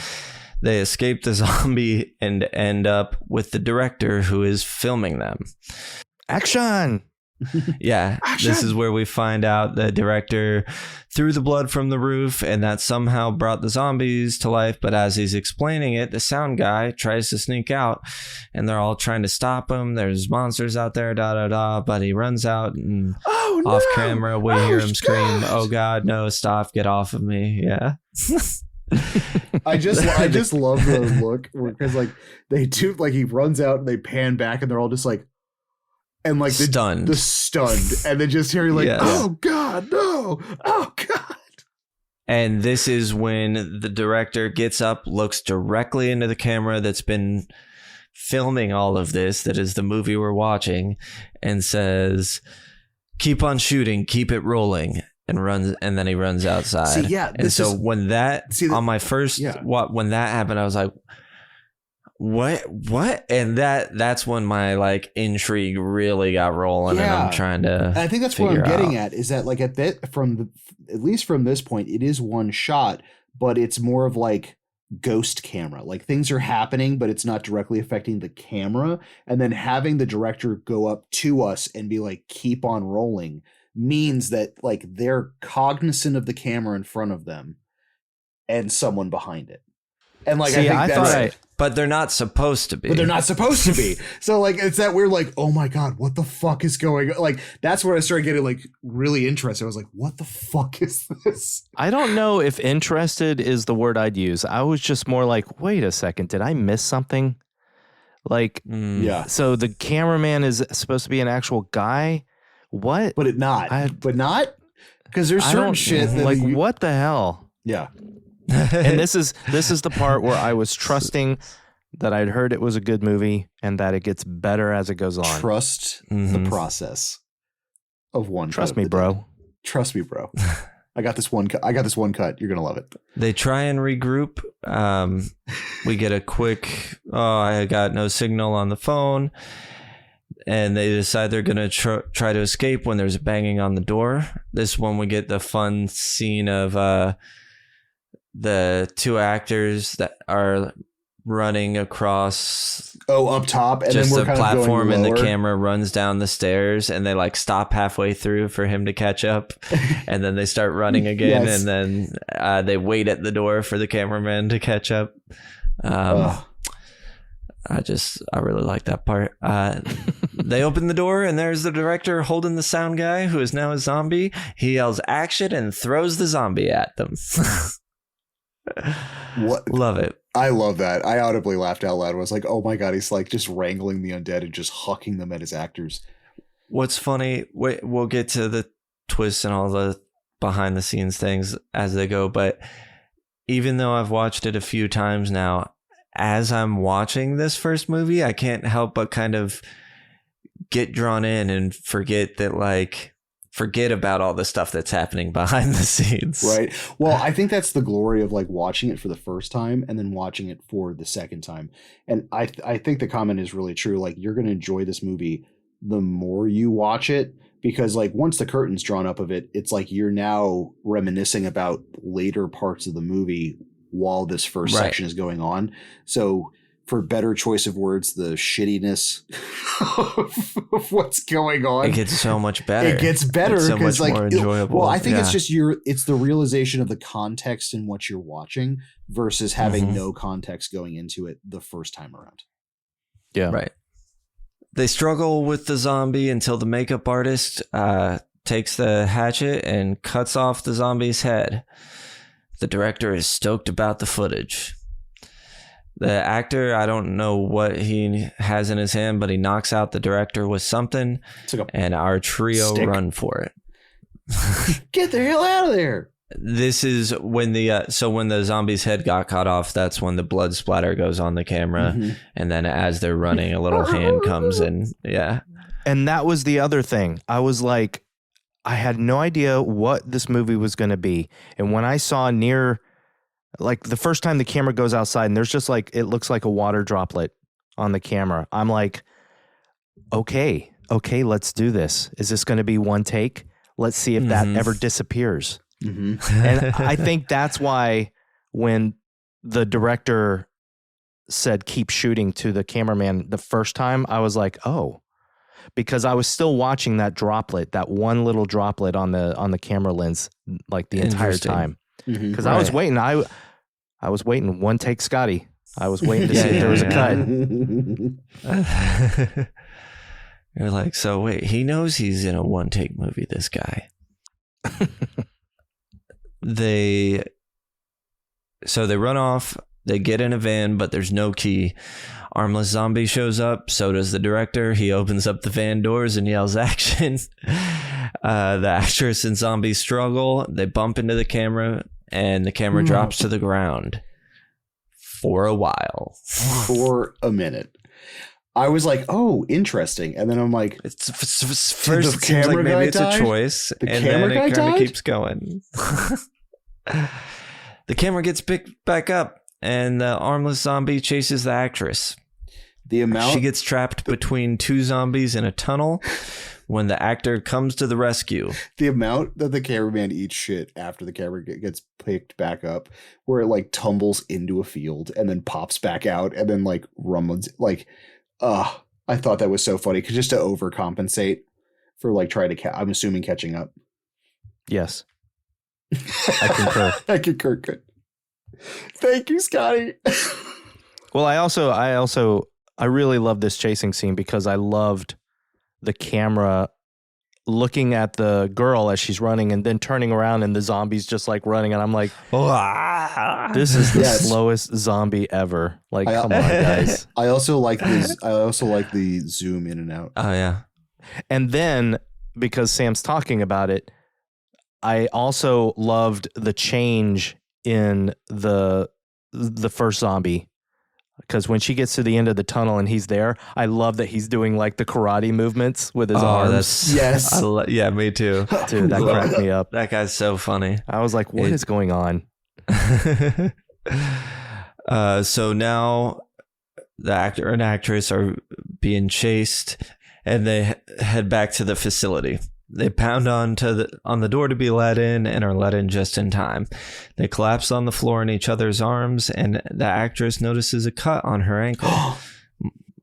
They escape the zombie and end up with the director who is filming them. Action! Yeah, this is where we find out the director threw the blood from the roof and that somehow brought the zombies to life. But as he's explaining it, the sound guy tries to sneak out and they're all trying to stop him. There's monsters out there, but he runs out and off camera we hear him scream, oh God, no, stop, get off of me. Yeah. I just love the look because like they do, like he runs out and they pan back and they're all just like, and like the stunned, and then just hearing like, oh God, no, oh God. And this is when the director gets up, looks directly into the camera that's been filming all of this, that is the movie we're watching, and says, keep on shooting, keep it rolling, and runs, and then he runs outside. See, yeah, and so when that on my first when that happened, I was like, what? And that's when my like intrigue really got rolling, and I'm trying to. I think that's what I'm getting at is that like at least from this point, it is one shot, but it's more of like ghost camera. Like things are happening, but it's not directly affecting the camera. And then having the director go up to us and be like, keep on rolling. means that like they're cognizant of the camera in front of them and someone behind it. And like, See, I think that's, but they're not supposed to be. but they're not supposed to be. So like, it's that weird, like, oh my God, what the fuck is going on? Like, that's where I started getting like really interested. I was like, what the fuck is this? I don't know if interested is the word I'd use. I was just more like, wait a second, did I miss something? Like, Yeah. so the cameraman is supposed to be an actual guy? What? But but not because there's certain shit that like, what the hell? Yeah. And this is the part where I was trusting that I'd heard it was a good movie and that it gets better as it goes on. Trust the process of one. Trust me, bro. Trust me, bro. I got this one cut. You're gonna love it. They try and regroup. We get a quick, I got no signal on the phone. And they decide they're going to try to escape when there's a banging on the door. This one we get the fun scene of the two actors that are running across up top, and just then we're a kind platform, of and going the lower. camera runs down the stairs, and they like stop halfway through for him to catch up, and then they start running again, Yes. and then they wait at the door for the cameraman to catch up. I really like that part. They open the door and there's the director holding the sound guy who is now a zombie. He yells action and throws the zombie at them. What? Love it. I love that. I audibly laughed out loud. I was like, oh my God, he's like just wrangling the undead and just hucking them at his actors. What's funny, we'll get to the twists and all the behind the scenes things as they go, but even though I've watched it a few times now, as I'm watching this first movie, I can't help but kind of get drawn in and forget about all the stuff that's happening behind the scenes. Right. Well, I think that's the glory of like watching it for the first time and then watching it for the second time. And I think the comment is really true. Like, you're going to enjoy this movie the more you watch it, because like once the curtain's drawn up of it, it's like you're now reminiscing about later parts of the movie while this first section is going on. So for better choice of words, the shittiness of what's going on, It gets so much better. It gets better It's so much like more enjoyable. Well, I think Yeah. it's just it's the realization of the context in what you're watching versus having no context going into it the first time around. Yeah. Right. They struggle with the zombie until the makeup artist takes the hatchet and cuts off the zombie's head. The director is stoked about the footage. The actor, I don't know what he has in his hand, but he knocks out the director with something, and our trio stick. run for it. Get the hell out of there. This is when when the zombie's head got cut off, that's when the blood splatter goes on the camera. And then as they're running, a little hand comes in. Yeah. And that was the other thing. I was like, I had no idea what this movie was going to be. And when I saw like the first time the camera goes outside and there's just like, it looks like a water droplet on the camera. I'm like, okay, let's do this. Is this going to be one take? Let's see if that ever disappears. And I think that's why when the director said, keep shooting to the cameraman the first time, I was like, oh, because I was still watching that droplet, that one little droplet on the camera lens, like the entire time. Because I was waiting. I was waiting. One take, Scotty. I was waiting to see if there was a cut. You're like, so wait, he knows he's in a one take movie, this guy. They run off. They get in a van, but there's no key. Armless zombie shows up. So does the director. He opens up the van doors and yells action. The actress and zombie struggle. They bump into the camera and the camera drops to the ground for a while. For a minute. I was like, oh, interesting. And then I'm like, First, it seems like maybe it's a choice. The and camera then guy it kind of died? keeps going. The camera gets picked back up and the armless zombie chases the actress. She gets trapped between two zombies in a tunnel when the actor comes to the rescue. The amount that the cameraman eats shit after the camera gets picked back up, where it like tumbles into a field and then pops back out and then like rumbles, like, I thought that was so funny because just to overcompensate for like trying to I'm assuming catching up. Yes. I concur. I concur. Good. Thank you, Scotty. Well, I really love this chasing scene because I loved the camera looking at the girl as she's running and then turning around and the zombie's just like running. And I'm like, this is the slowest zombie ever. Like, come on, guys. I also like the zoom in and out. Oh, yeah. And then because Sam's talking about it, I also loved the change in the first zombie. Because when she gets to the end of the tunnel and he's there, I love that he's doing like the karate movements with his arms. Yes. Yeah, me too. Dude, that cracked me up. That guy's so funny. I was like, what is going on? So now the actor and actress are being chased and they head back to the facility. They pound on the door to be let in and are let in just in time. They collapse on the floor in each other's arms, and the actress notices a cut on her ankle.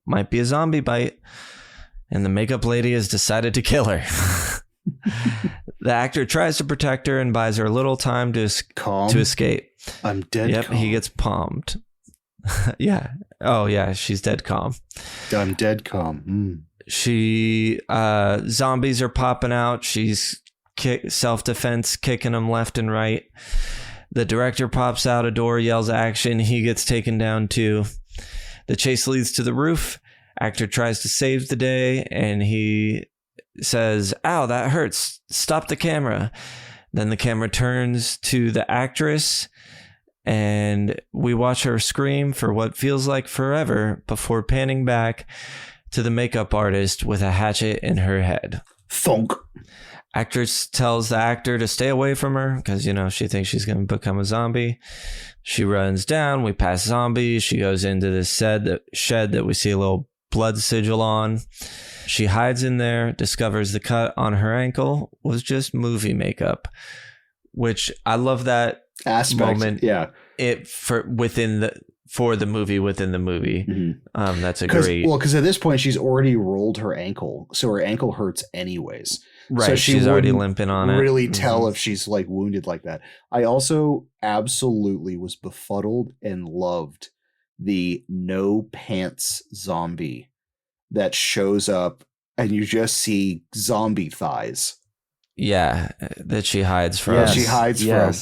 Might be a zombie bite. And the makeup lady has decided to kill her. The actor tries to protect her and buys her a little time to escape. I'm dead. Yep, calm. he gets palmed. Yeah. Oh, yeah, she's dead calm. I'm dead calm. Zombies are popping out. She's self-defense, kicking them left and right. The director pops out a door, yells action. He gets taken down too. The chase leads to the roof. Actor tries to save the day and he says, "Ow, that hurts. Stop the camera." Then the camera turns to the actress and we watch her scream for what feels like forever before panning back to the makeup artist with a hatchet in her head. Thunk. Actress tells the actor to stay away from her because, she thinks she's going to become a zombie. She runs down. We pass zombies. She goes into this shed that we see a little blood sigil on. She hides in there, discovers the cut on her ankle was just movie makeup, which I love that aspect. Moment. Yeah. For the movie within the movie. Mm-hmm. That's a great... Well, because at this point, she's already rolled her ankle. So her ankle hurts anyways. Right. So she's already limping on it. Really tell if she's like wounded like that. I also absolutely was befuddled and loved the no pants zombie that shows up and you just see zombie thighs. Yeah. That she hides from. Yes. She hides from.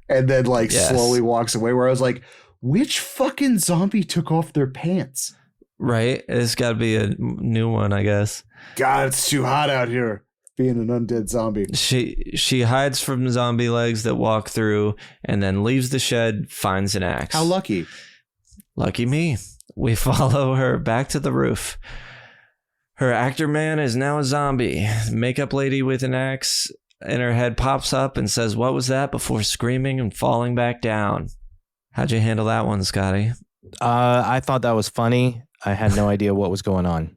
And then slowly walks away, where I was like, which fucking zombie took off their pants? Right? It's got to be a new one, I guess. God, it's too hot out here being an undead zombie. She hides from zombie legs that walk through and then leaves the shed, finds an axe. How lucky. Lucky me. We follow her back to the roof. Her actor man is now a zombie. Makeup lady with an axe in her head pops up and says, "What was that?" before screaming and falling back down. How'd you handle that one, Scotty? I thought that was funny. I had no idea what was going on.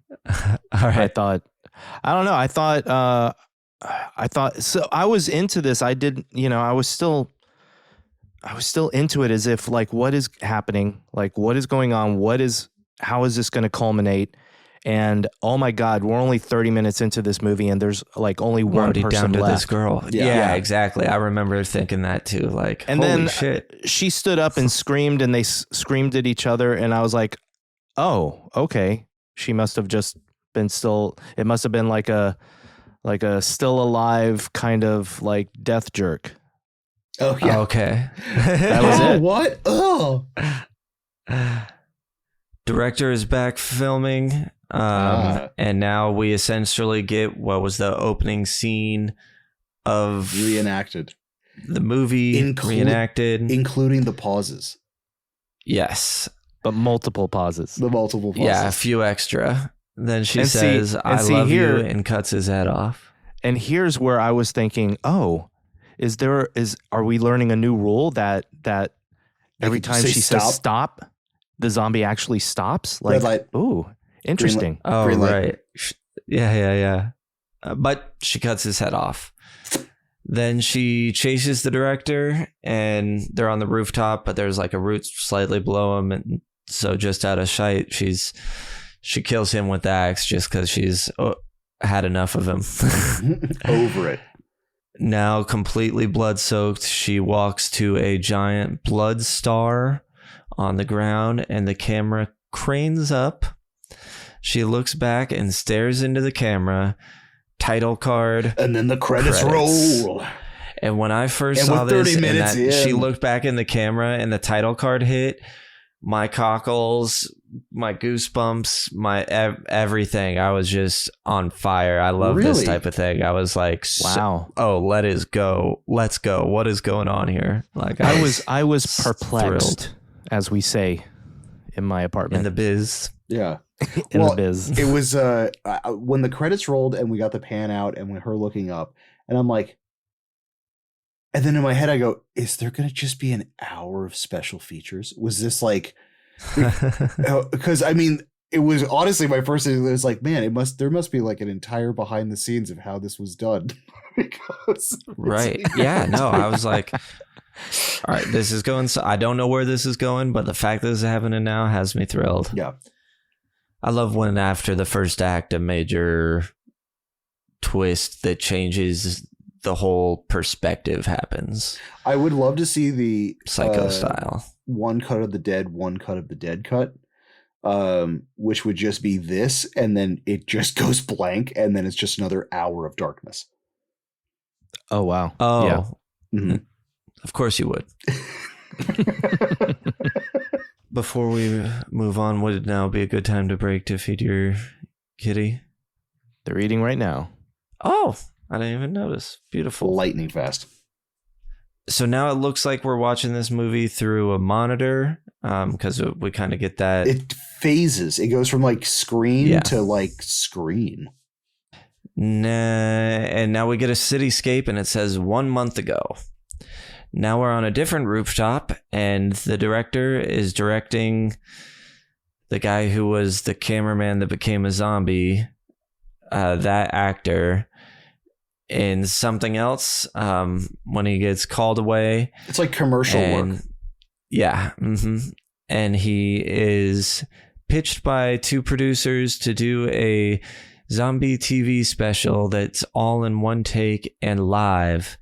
All right. I thought, so I was into this. I was still into it as if like, what is happening? Like, what is going on? How is this going to culminate? And oh my God, we're only 30 minutes into this movie and there's like only one person down to left. This girl. Yeah, exactly. I remember thinking that too. Like, and holy then shit. She stood up and screamed and they screamed at each other. And I was like, oh, okay. She must have just been it must have been like a still alive kind of like death jerk. Oh, yeah. Okay. That was it. What? Oh. Director is back filming. And now we essentially get what was the opening scene of reenacted. The movie reenacted. Including the pauses. Yes. But multiple pauses. Yeah, a few extra. Then she says, "I love you," and cuts his head off. And here's where I was thinking, oh, are we learning a new rule that every time she says stop, the zombie actually stops? Like, ooh, interesting. Oh, right. Yeah. But she cuts his head off. Then she chases the director and they're on the rooftop, but there's like a root slightly below him. And so just out of sight, she kills him with the axe just because she's had enough of him. Over it. Now completely blood soaked, she walks to a giant blood star on the ground, and the camera cranes up. She looks back and stares into the camera. Title card. And then the credits roll. And when I first saw this, she in. looked back in the camera and the title card hit, my cockles, my goosebumps, my everything. I was just on fire. I love this type of thing. I was like, wow. Let us go. Let's go. What is going on here? Like I was perplexed, thrilled, as we say in my apartment. In the biz. Yeah. In the biz. It was when the credits rolled and we got the pan out and with her looking up, and I'm like, and then in my head I go, is there going to just be an hour of special features? Was this like, because I mean, it was honestly my first thing. It was like, man, there must be like an entire behind the scenes of how this was done. Because right. Yeah, no, I was like, all right, this is going. So I don't know where this is going, but the fact that this is happening now has me thrilled. Yeah. I love when after the first act, a major twist that changes the whole perspective happens. I would love to see the Psycho style. One cut of the dead, one cut of the dead cut, which would just be this, and then it just goes blank, and then it's just another hour of darkness. Oh, wow. Oh, yeah. Mm-hmm. Of course you would. Before we move on, would it now be a good time to break to feed your kitty? They're eating right now. Oh, I didn't even notice. Beautiful. Lightning fast. So now it looks like we're watching this movie through a monitor, because we kind of get that. It phases. It goes from like screen to like screen. And now we get a cityscape, and it says 1 month ago. Now we're on a different rooftop, and the director is directing the guy who was the cameraman that became a zombie, that actor, in something else when he gets called away. It's like commercial work. Yeah. Mm-hmm. And he is pitched by two producers to do a zombie TV special that's all in one take and live.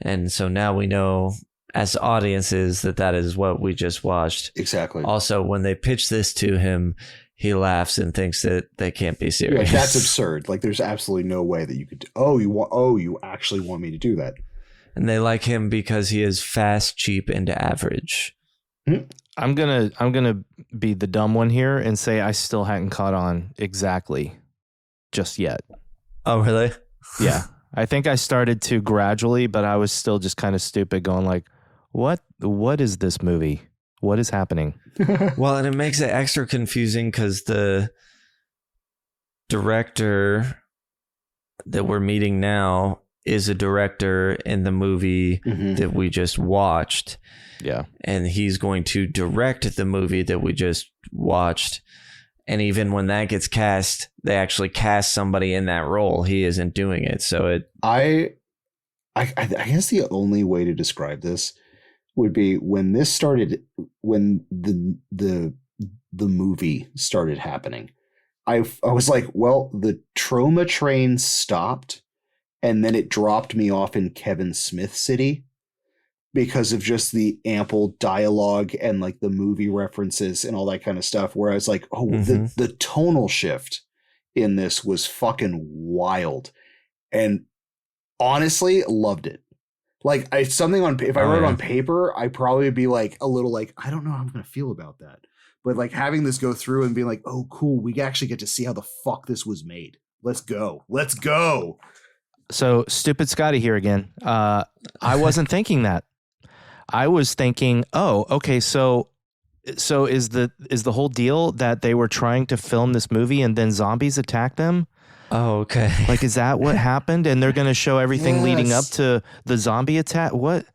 And so now we know as audiences that is what we just watched. Exactly. Also, when they pitch this to him, he laughs and thinks that they can't be serious. Yeah, that's absurd. Like, there's absolutely no way that you could. You actually want me to do that? And they like him because he is fast, cheap, and average. I'm gonna be the dumb one here and say I still hadn't caught on exactly just yet. Oh, really? Yeah. I think I started to gradually, but I was still just kind of stupid going like, what is this movie? What is happening? Well, and it makes it extra confusing because the director that we're meeting now is a director in the movie that we just watched. Yeah. And he's going to direct the movie that we just watched. And even when that gets cast, they actually cast somebody in that role. He isn't doing it. So I guess the only way to describe this would be when this started, when the movie started happening. I was like, well, the trauma train stopped, and then it dropped me off in Kevin Smith City because of just the ample dialogue and like the movie references and all that kind of stuff. Where I was like, oh, the tonal shift in this was fucking wild, and honestly, loved it. Like, if I wrote it on paper, I'd probably be like a little like, I don't know how I'm gonna feel about that. But like having this go through and being like, oh, cool, we actually get to see how the fuck this was made. Let's go. So stupid Scotty here again. I wasn't thinking that. I was thinking, oh, okay, so is the whole deal that they were trying to film this movie and then zombies attacked them? Oh, okay. Like, is that what happened? And they're going to show everything leading up to the zombie attack? What,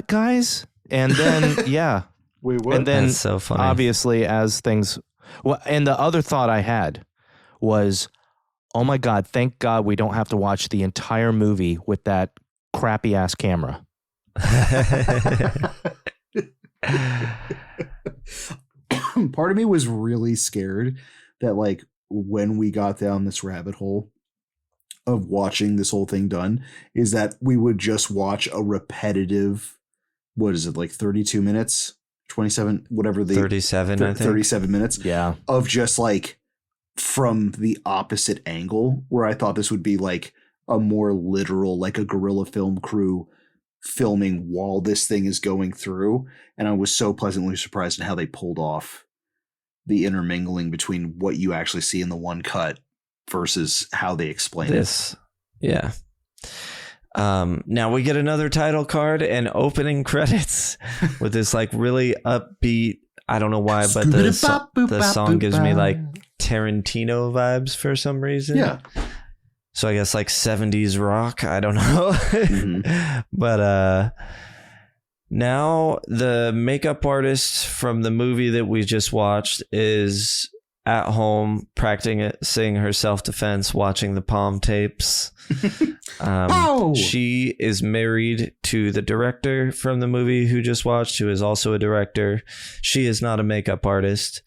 guys? And then, yeah. Wait, what? And then, that's so funny. Obviously, as things... Well, and the other thought I had was, oh my God, thank God we don't have to watch the entire movie with that crappy-ass camera. Part of me was really scared that like when we got down this rabbit hole of watching this whole thing done is that we would just watch a repetitive, what is it, like 32 minutes, 27, whatever the 37, I think. 37 minutes Yeah. of just like from the opposite angle, where I thought this would be like a more literal, like a guerrilla film crew filming while this thing is going through. And I was so pleasantly surprised at how they pulled off the intermingling between what you actually see in the one cut versus how they explain This, yeah. Now we get another title card and opening credits with this like really upbeat. I don't know why, but the song gives me like Tarantino vibes for some reason. Yeah. So I guess like 70s rock. I don't know. Mhm. But now the makeup artist from the movie that we just watched is at home practicing her self-defense, watching the palm tapes. She is married to the director from the movie who just watched, who is also a director. She is not a makeup artist.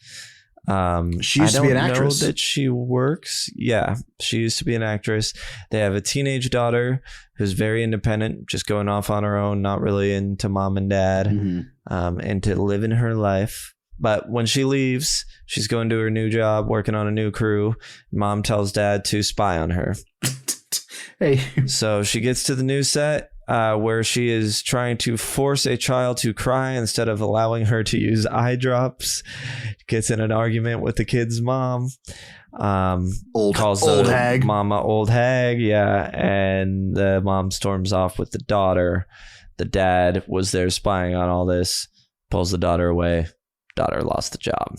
She used to be an actress. Know that she works. Yeah, she used to be an actress. They have a teenage daughter who's very independent, just going off on her own, not really into mom and dad, and to live in her life. But when she leaves, she's going to her new job, working on a new crew. Mom tells dad to spy on her. Hey. So she gets to the new set where she is trying to force a child to cry instead of allowing her to use eye drops. Gets in an argument with the kid's mom. Calls old the hag. mama old hag. Yeah. And the mom storms off with the daughter. The dad was there spying on all this, pulls the daughter away. Daughter lost the job.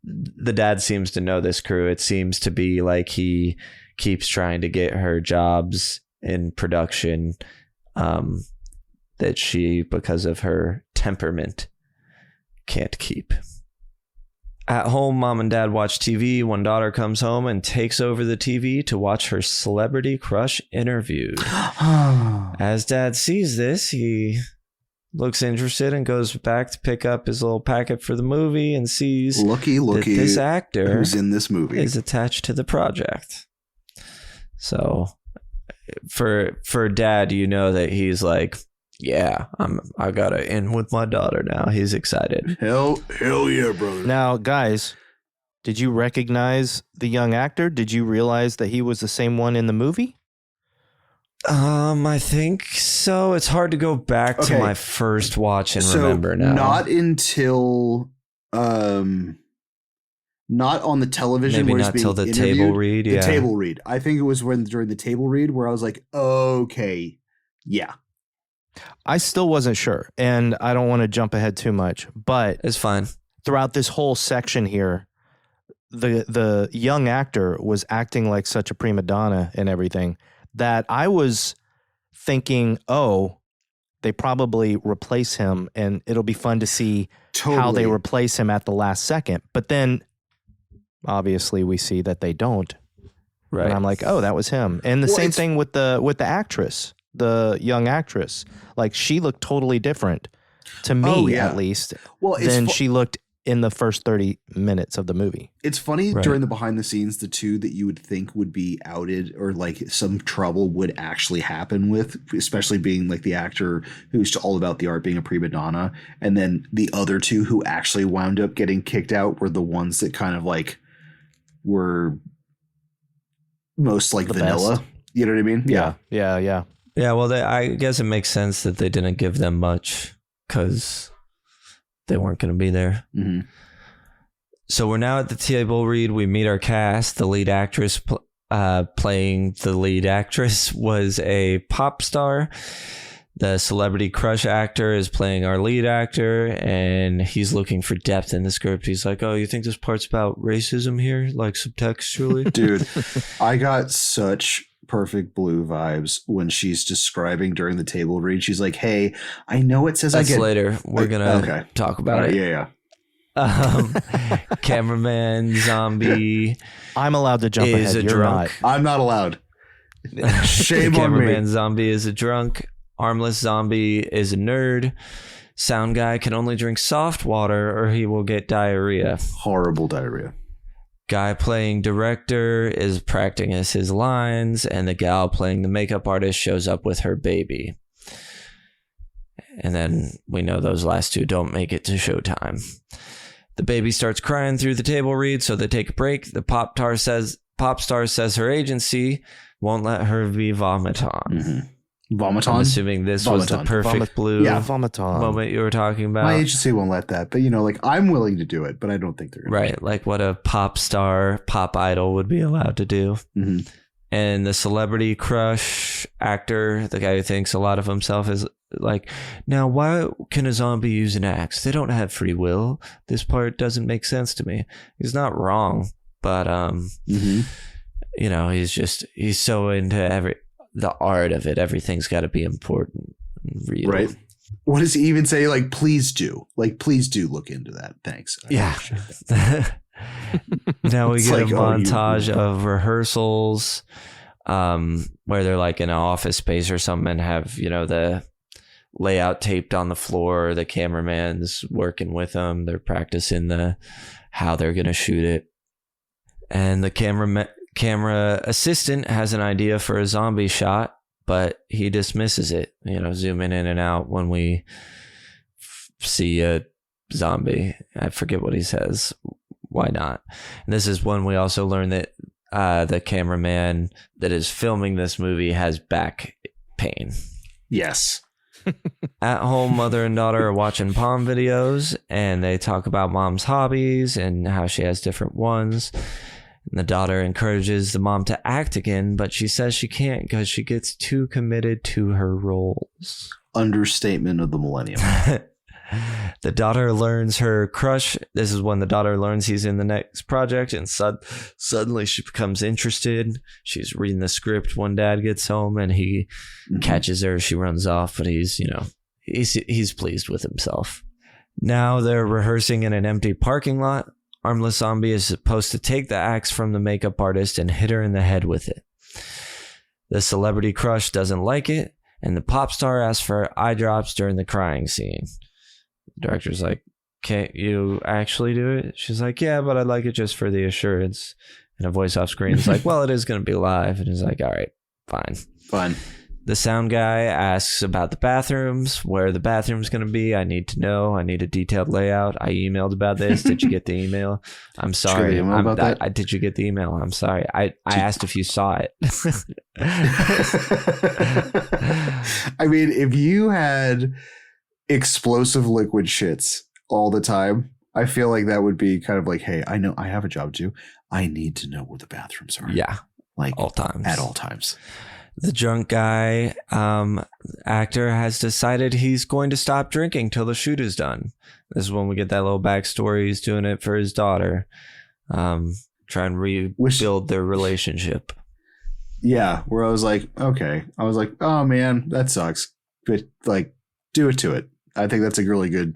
The dad seems to know this crew. It seems to be like he keeps trying to get her jobs in production that she, because of her temperament, can't keep. At home, mom and dad watch TV. One daughter comes home and takes over the TV to watch her celebrity crush interviewed. As dad sees this, he looks interested and goes back to pick up his little packet for the movie and sees looky that this actor who's in this movie is attached to the project. So for dad, you know that he's like, yeah, I gotta in with my daughter now. He's excited. Hell yeah, brother. Now, guys, did you recognize the young actor? Did you realize that he was the same one in the movie? I think so. It's hard to go back to my first watch and remember now. Not until not on the television. Maybe where not he's till being the table interviewed. read. The Yeah. table read. I think it was during the table read where I was like, okay, yeah. I still wasn't sure, and I don't want to jump ahead too much, but It's fine. throughout this whole section here, the young actor was acting like such a prima donna and everything that I was thinking, oh, they probably replace him, and it'll be fun to see how they replace him at the last second. But then, obviously, we see that they don't. Right. And I'm like, oh, that was him. And the same thing with the actress, the young actress. Like, she looked totally different to me, at least, than she looked in the first 30 minutes of the movie. It's funny during the behind the scenes, the two that you would think would be outed or like some trouble would actually happen with, especially being like the actor who's all about the art being a prima donna. And then the other two who actually wound up getting kicked out were the ones that kind of like were most like vanilla. Best. You know what I mean? Yeah. Yeah, well, I guess it makes sense that they didn't give them much because they weren't going to be there. Mm-hmm. So we're now at the table read. We meet our cast. The lead actress playing the lead actress was a pop star. The celebrity crush actor is playing our lead actor, and he's looking for depth in the script. He's like, oh, you think this part's about racism here? Like subtextually? Dude, I got such Perfect Blue vibes when she's describing during the table read. She's like, hey, I know it says That's later. We're going to talk about it. Yeah. Cameraman zombie. I'm allowed to jump ahead. You're drunk. not. I'm not allowed. Shame The on me. cameraman zombie is a drunk. Armless zombie is a nerd. Sound guy can only drink soft water or he will get diarrhea. Horrible diarrhea. guy playing director is practicing his lines, and the gal playing the makeup artist shows up with her baby. And then we know those last two don't make it to showtime. The baby starts crying through the table read, so they take a break. The pop star says her agency won't let her be Vomiton. Mm-hmm. Vomiton? I'm assuming this was the perfect blue Vomiton moment you were talking about. My agency won't let that, but like I'm willing to do it, but I don't think they're gonna. Right, like what a pop idol would be allowed to do. Mm-hmm. And the celebrity crush actor, the guy who thinks a lot of himself, is like, now why can a zombie use an axe? They don't have free will. This part doesn't make sense to me. He's not wrong, but he's so into the art of it. Everything's got to be important and real. Right. What does he even say? Like, please do look into that. Thanks. Yeah. Now we get a montage of rehearsals where they're like in an office space or something and have, the layout taped on the floor. The cameraman's working with them. They're practicing how they're going to shoot it. And the camera assistant has an idea for a zombie shot, but he dismisses it, zooming in and out when we see a zombie. I forget what he says. Why not? And this is when we also learn that the cameraman that is filming this movie has back pain. Yes. At home, mother and daughter are watching Palm videos, and they talk about mom's hobbies and how she has different ones. And the daughter encourages the mom to act again, but she says she can't because she gets too committed to her roles. Understatement of the millennium. The daughter learns her crush. This is when the daughter learns he's in the next project, and suddenly she becomes interested. She's reading the script when dad gets home, and he catches her. She runs off, but he's pleased with himself. Now they're rehearsing in an empty parking lot. Armless Zombie is supposed to take the axe from the makeup artist and hit her in the head with it. The celebrity crush doesn't like it, and the pop star asks for eye drops during the crying scene. The director's like, can't you actually do it? She's like, yeah, but I'd like it just for the assurance. And a voice off screen is like, well, it is going to be live. And he's like, all right, fine. The sound guy asks about the bathrooms, where the bathroom's going to be. I need to know. I need a detailed layout. I emailed about this. Did you get the email? I'm sorry. Did you get the email? I'm sorry. I asked if you saw it. I mean, if you had explosive liquid shits all the time, I feel like that would be kind of like, hey, I know I have a job too. I need to know where the bathrooms are. Yeah. Like all times. At all times. The drunk guy actor has decided he's going to stop drinking till the shoot is done. This is when we get that little backstory. He's doing it for his daughter. Try and rebuild their relationship. Yeah, where I was like, okay. I was like, oh man, that sucks. But like, do it to it. I think that's a really good.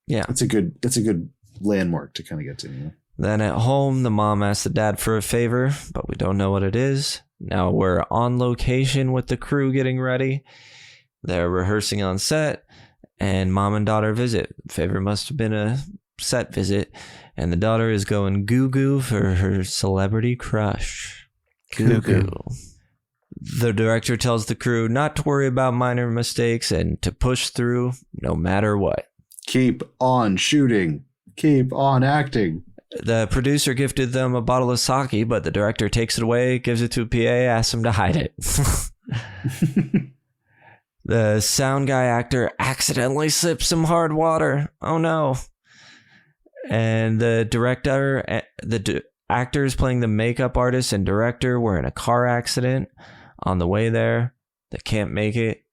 Yeah, it's a good landmark to kind of get to. You know? Then at home, the mom asks the dad for a favor, but we don't know what it is. Now we're on location with the crew getting ready. They're rehearsing on set, and mom and daughter visit. Favor must have been a set visit, and the daughter is going goo-goo for her celebrity crush. Goo-goo. The director tells the crew not to worry about minor mistakes and to push through no matter what. Keep on shooting. Keep on acting. The producer gifted them a bottle of sake, but the director takes it away, gives it to a PA, asks him to hide it. The sound guy actor accidentally sips some hard water. Oh no. And the director, actors playing the makeup artist and director were in a car accident on the way there. They can't make it.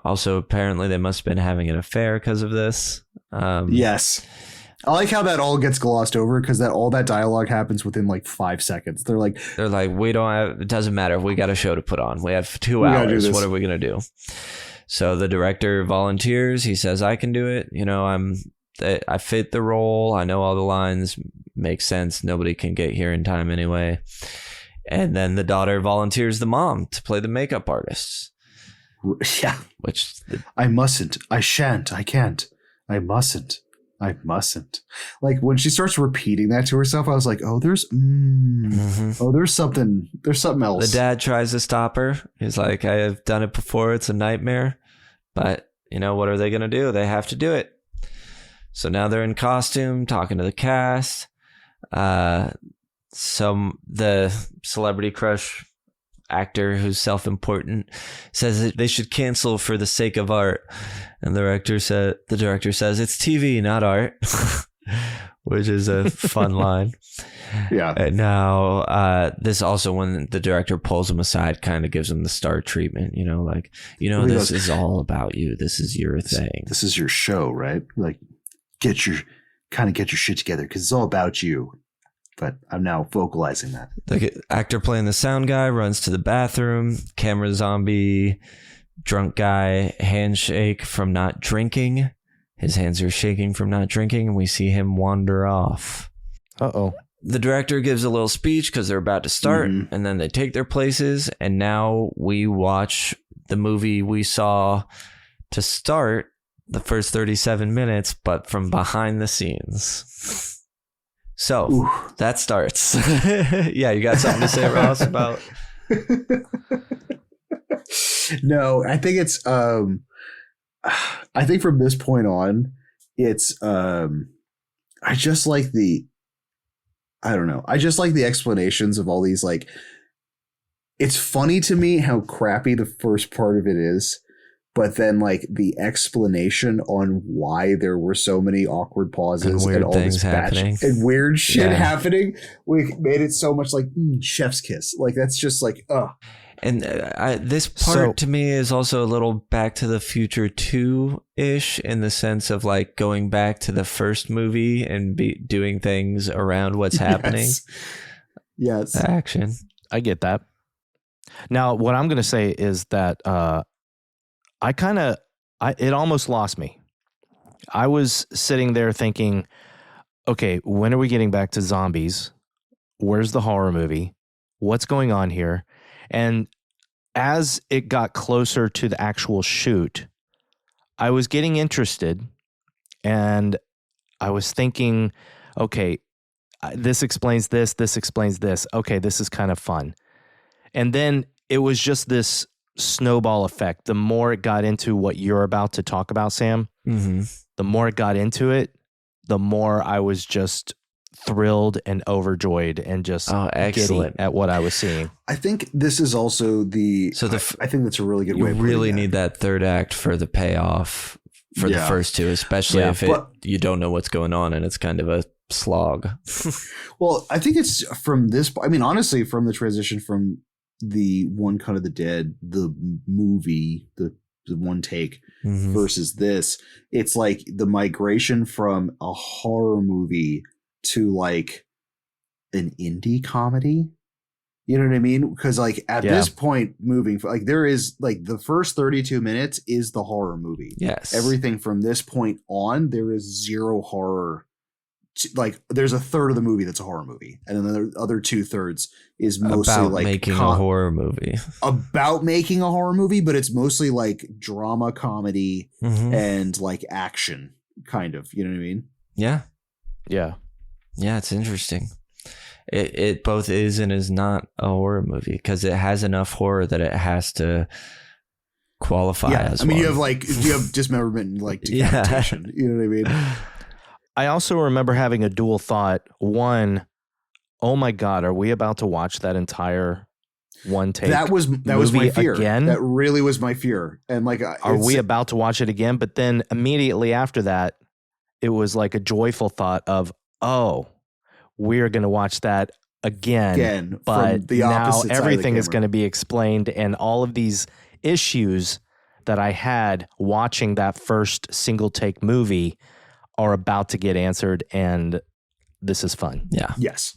Also, apparently they must have been having an affair because of this. Yes. I like how that all gets glossed over because all that dialogue happens within like 5 seconds. They're like, we don't have, it doesn't matter. We got a show to put on. We have 2 hours. What are we going to do? So the director volunteers. He says, I can do it. You know, I fit the role. I know all the lines. Makes sense. Nobody can get here in time anyway. And then the daughter volunteers the mom to play the makeup artist. Yeah. Which I mustn't. I shan't. I can't. I mustn't. I mustn't. Like when she starts repeating that to herself, I was like, oh, there's something else. The dad tries to stop her. He's like, I have done it before. It's a nightmare. But, what are they going to do? They have to do it. So now they're in costume, talking to the cast. The celebrity crush actor who's self-important says that they should cancel for the sake of art, and the director says it's TV, not art, which is a fun line. Yeah. And now this also, when the director pulls him aside, kind of gives him the star treatment, this is all about you, this is your thing, this is your show, right? Like get your shit together because it's all about you. But I'm now vocalizing that. The actor playing the sound guy runs to the bathroom. Camera zombie, drunk guy, handshake from not drinking. His hands are shaking from not drinking, and we see him wander off. Uh-oh. The director gives a little speech because they're about to start, and then they take their places, and now we watch the movie we saw to start the first 37 minutes, but from behind the scenes. So that starts. Yeah, you got something to say, Ross, about? No, I think it's I think from this point on, it's I just like the explanations of all these, like, it's funny to me how crappy the first part of it is. But then, like, the explanation on why there were so many awkward pauses and all this happening and weird shit happening, we made it so much like chef's kiss. Like, that's just like, ugh. And this part to me is also a little Back to the Future 2-ish in the sense of like going back to the first movie and doing things around what's happening. Yes. Action. I get that. Now, what I'm going to say is that it almost lost me. I was sitting there thinking, okay, when are we getting back to zombies? Where's the horror movie? What's going on here? And as it got closer to the actual shoot, I was getting interested and I was thinking, okay, this explains this, this explains this. Okay, this is kind of fun. And then it was just this snowball effect. The more it got into what you're about to talk about, Sam, the more it got into it, the more I was just thrilled and overjoyed and just excellent at what I was seeing. I think this is also I think that's a really good way. You really need that third act for the payoff for the first two, especially if you don't know what's going on and it's kind of a slog. Well, I think it's from this. I mean, honestly, from the transition from the One Cut of the Dead, the movie, the one take versus this, it's like the migration from a horror movie to like an indie comedy. You know what I mean? Because like at this point, moving like there is like the first 32 minutes is the horror movie. Yes. Everything from this point on, there is zero horror. Like there's a third of the movie that's a horror movie, and then the other 2/3 is mostly about like making a horror movie. About making a horror movie, but it's mostly like drama, comedy, and like action, kind of. You know what I mean? Yeah. Yeah. Yeah, it's interesting. It both is and is not a horror movie because it has enough horror that it has to qualify as. I mean, one. you have dismemberment and like decapitation. You know what I mean? I also remember having a dual thought. One, oh my God, are we about to watch that entire one take? That was my fear. Again? That really was my fear. And like, are we about to watch it again? But then immediately after that, it was like a joyful thought of, oh, we're going to watch that again. But now everything is going to be explained, and all of these issues that I had watching that first single take movie are about to get answered, and this is fun. Yeah. Yes.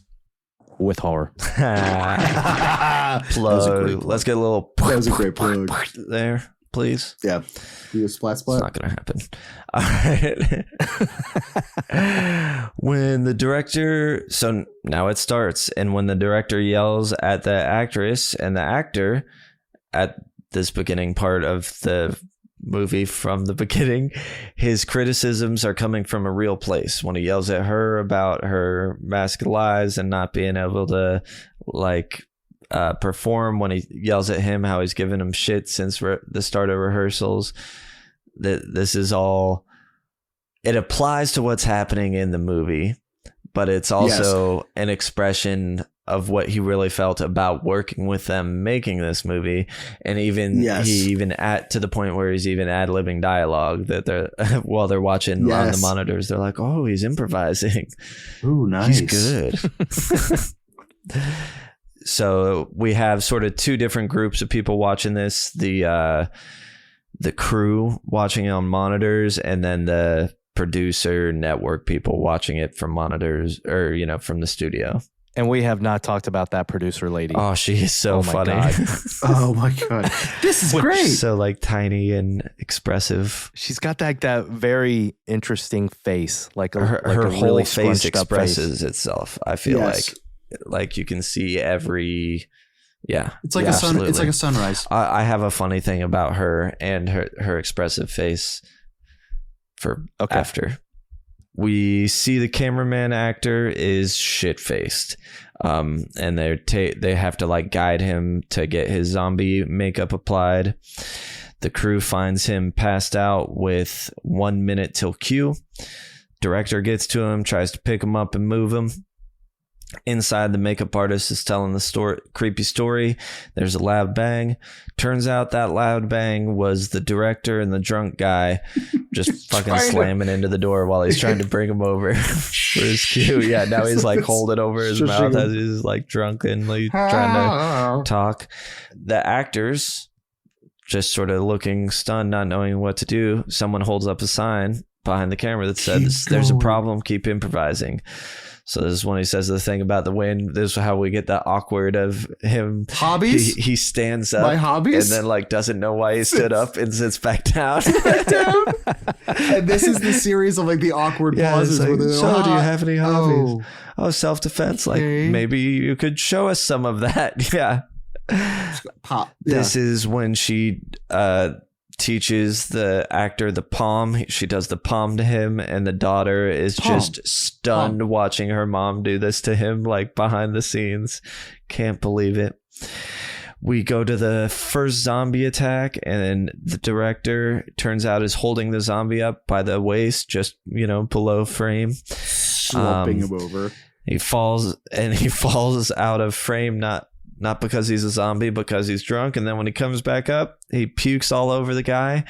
With horror. Plug. Let's get a little. That was a great plug there, please. Yeah. Do a splat. It's not going to happen. All right. When the director, so now it starts, and when the director yells at the actress and the actor at this beginning part of the movie from the beginning. His criticisms are coming from a real place. When he yells at her about her masculine lies and not being able to perform, when he yells at him how he's given him shit since the start of rehearsals, this is all, it applies to what's happening in the movie, but it's also an expression of what he really felt about working with them making this movie. And even he even to the point where he's even ad-libbing dialogue that they're while they're watching on the monitors, they're like, oh, he's improvising. Ooh, nice. He's good. So we have sort of two different groups of people watching this, the crew watching it on monitors, and then the producer network people watching it from monitors, or from the studio. And we have not talked about that producer lady. Oh, she is so funny. Oh my God. This is great. So tiny and expressive. She's got that very interesting face. Her whole really face expresses itself. I feel like you can see every... Yeah. It's like it's like a sunrise. I have a funny thing about her and her expressive face for after. We see the cameraman actor is shit-faced, and they have to guide him to get his zombie makeup applied. The crew finds him passed out with 1 minute till cue. Director gets to him, tries to pick him up and move him. Inside, the makeup artist is telling the creepy story. There's a loud bang. Turns out that loud bang was the director and the drunk guy just fucking slamming into the door while he's trying to bring him over for his cue. Yeah, now he's holding over his mouth as he's drunkenly trying to talk. The actors just sort of looking stunned, not knowing what to do. Someone holds up a sign behind the camera that says, "There's a problem, keep improvising." So this is when he says the thing about the wind. This is how we get that awkward of him. Hobbies? He stands up. My hobbies? And then doesn't know why he stood up and sits back down. And this is the series of the awkward pauses. So do you have any hobbies? Oh, self-defense. Maybe you could show us some of that. Yeah. Pop. This is when she teaches the actor the palm. She does the palm to him, and the daughter is just stunned watching her mom do this to him, behind the scenes. Can't believe it. We go to the first zombie attack, and the director turns out is holding the zombie up by the waist, just below frame, slumping him over. He falls out of frame, not because he's a zombie, because he's drunk. And then when he comes back up, he pukes all over the guy.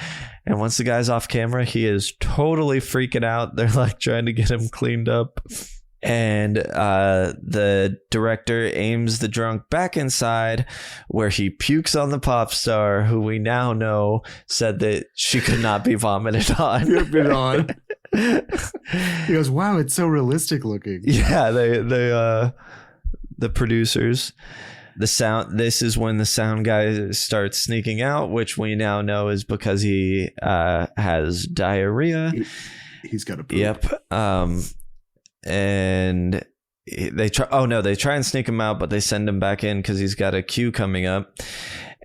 And once the guy's off camera, he is totally freaking out. They're trying to get him cleaned up. And the director aims the drunk back inside, where he pukes on the pop star, who we now know said that she could not be vomited on. He goes, "Wow, it's so realistic looking." Yeah, the producers. This is when the sound guy starts sneaking out, which we now know is because he has diarrhea. He's got a poop. Yep. And they try and sneak him out, but they send him back in because he's got a cue coming up.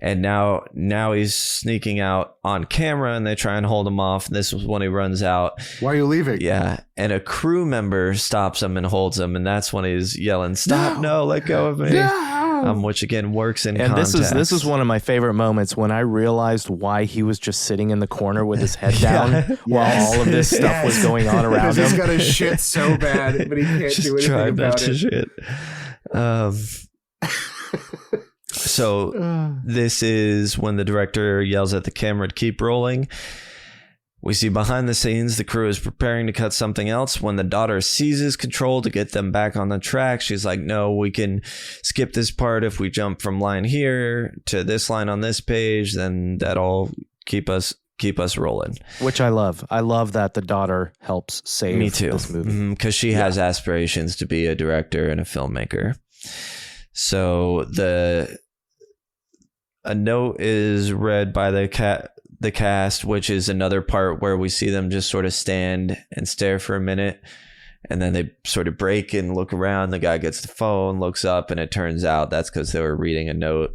And now he's sneaking out on camera, and they try and hold him off. And this is when he runs out. "Why are you leaving?" Yeah. And a crew member stops him and holds him. And that's when he's yelling, "Stop, no, let go of me." No. Which again works in context. And this is one of my favorite moments when I realized why he was just sitting in the corner with his head down while all of this stuff was going on around him. He's got his shit so bad, but he can't do anything about it. Shit. So this is when the director yells at the camera to keep rolling. We see behind the scenes, the crew is preparing to cut something else. When the daughter seizes control to get them back on the track, she's like, "No, we can skip this part. If we jump from line here to this line on this page, then that'll keep us rolling." Which I love. I love that the daughter helps save this movie. Because she has aspirations to be a director and a filmmaker. So a note is read by the cast, which is another part where we see them just sort of stand and stare for a minute, and then they sort of break and look around. The guy gets the phone, looks up, and it turns out that's because they were reading a note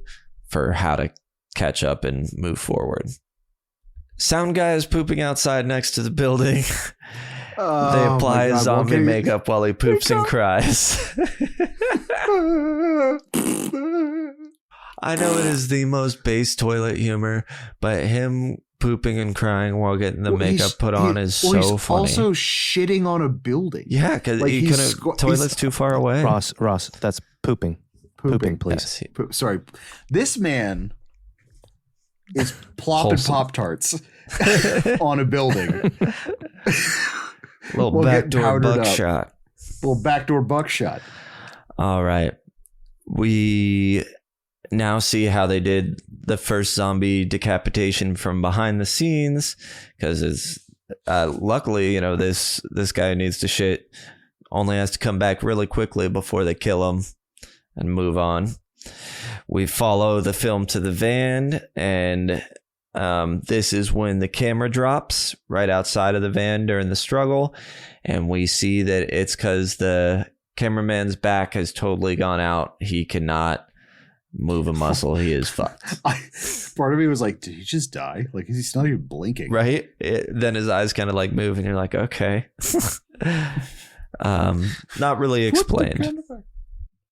for how to catch up and move forward. Sound guy is pooping outside next to the building. They Oh apply my God, zombie well, makeup while he poops and cries. I know it is the most base toilet humor, but him pooping and crying while getting the makeup put on is so he's funny. Also shitting on a building. Yeah, because Like, he he's couldn't. Toilet's too far away. Ross, that's pooping. Pooping, please. Yes, Sorry, this man is plopping Wholesome. Pop-Tarts on a building. little We'll get backdoor powdered up. buckshot. Little backdoor buckshot. All right. We now see how they did the first zombie decapitation from behind the scenes, because it's luckily, this guy needs to shit, only has to come back really quickly before they kill him and move on. We follow the film to the van, and this is when the camera drops right outside of the van during the struggle, and we see that it's because the cameraman's back has totally gone out. He cannot move a muscle. He is fucked. Part of me was like, did he just die? Like, he's not even blinking. Right? Then his eyes kind of like move, and you're like, okay. Not really explained.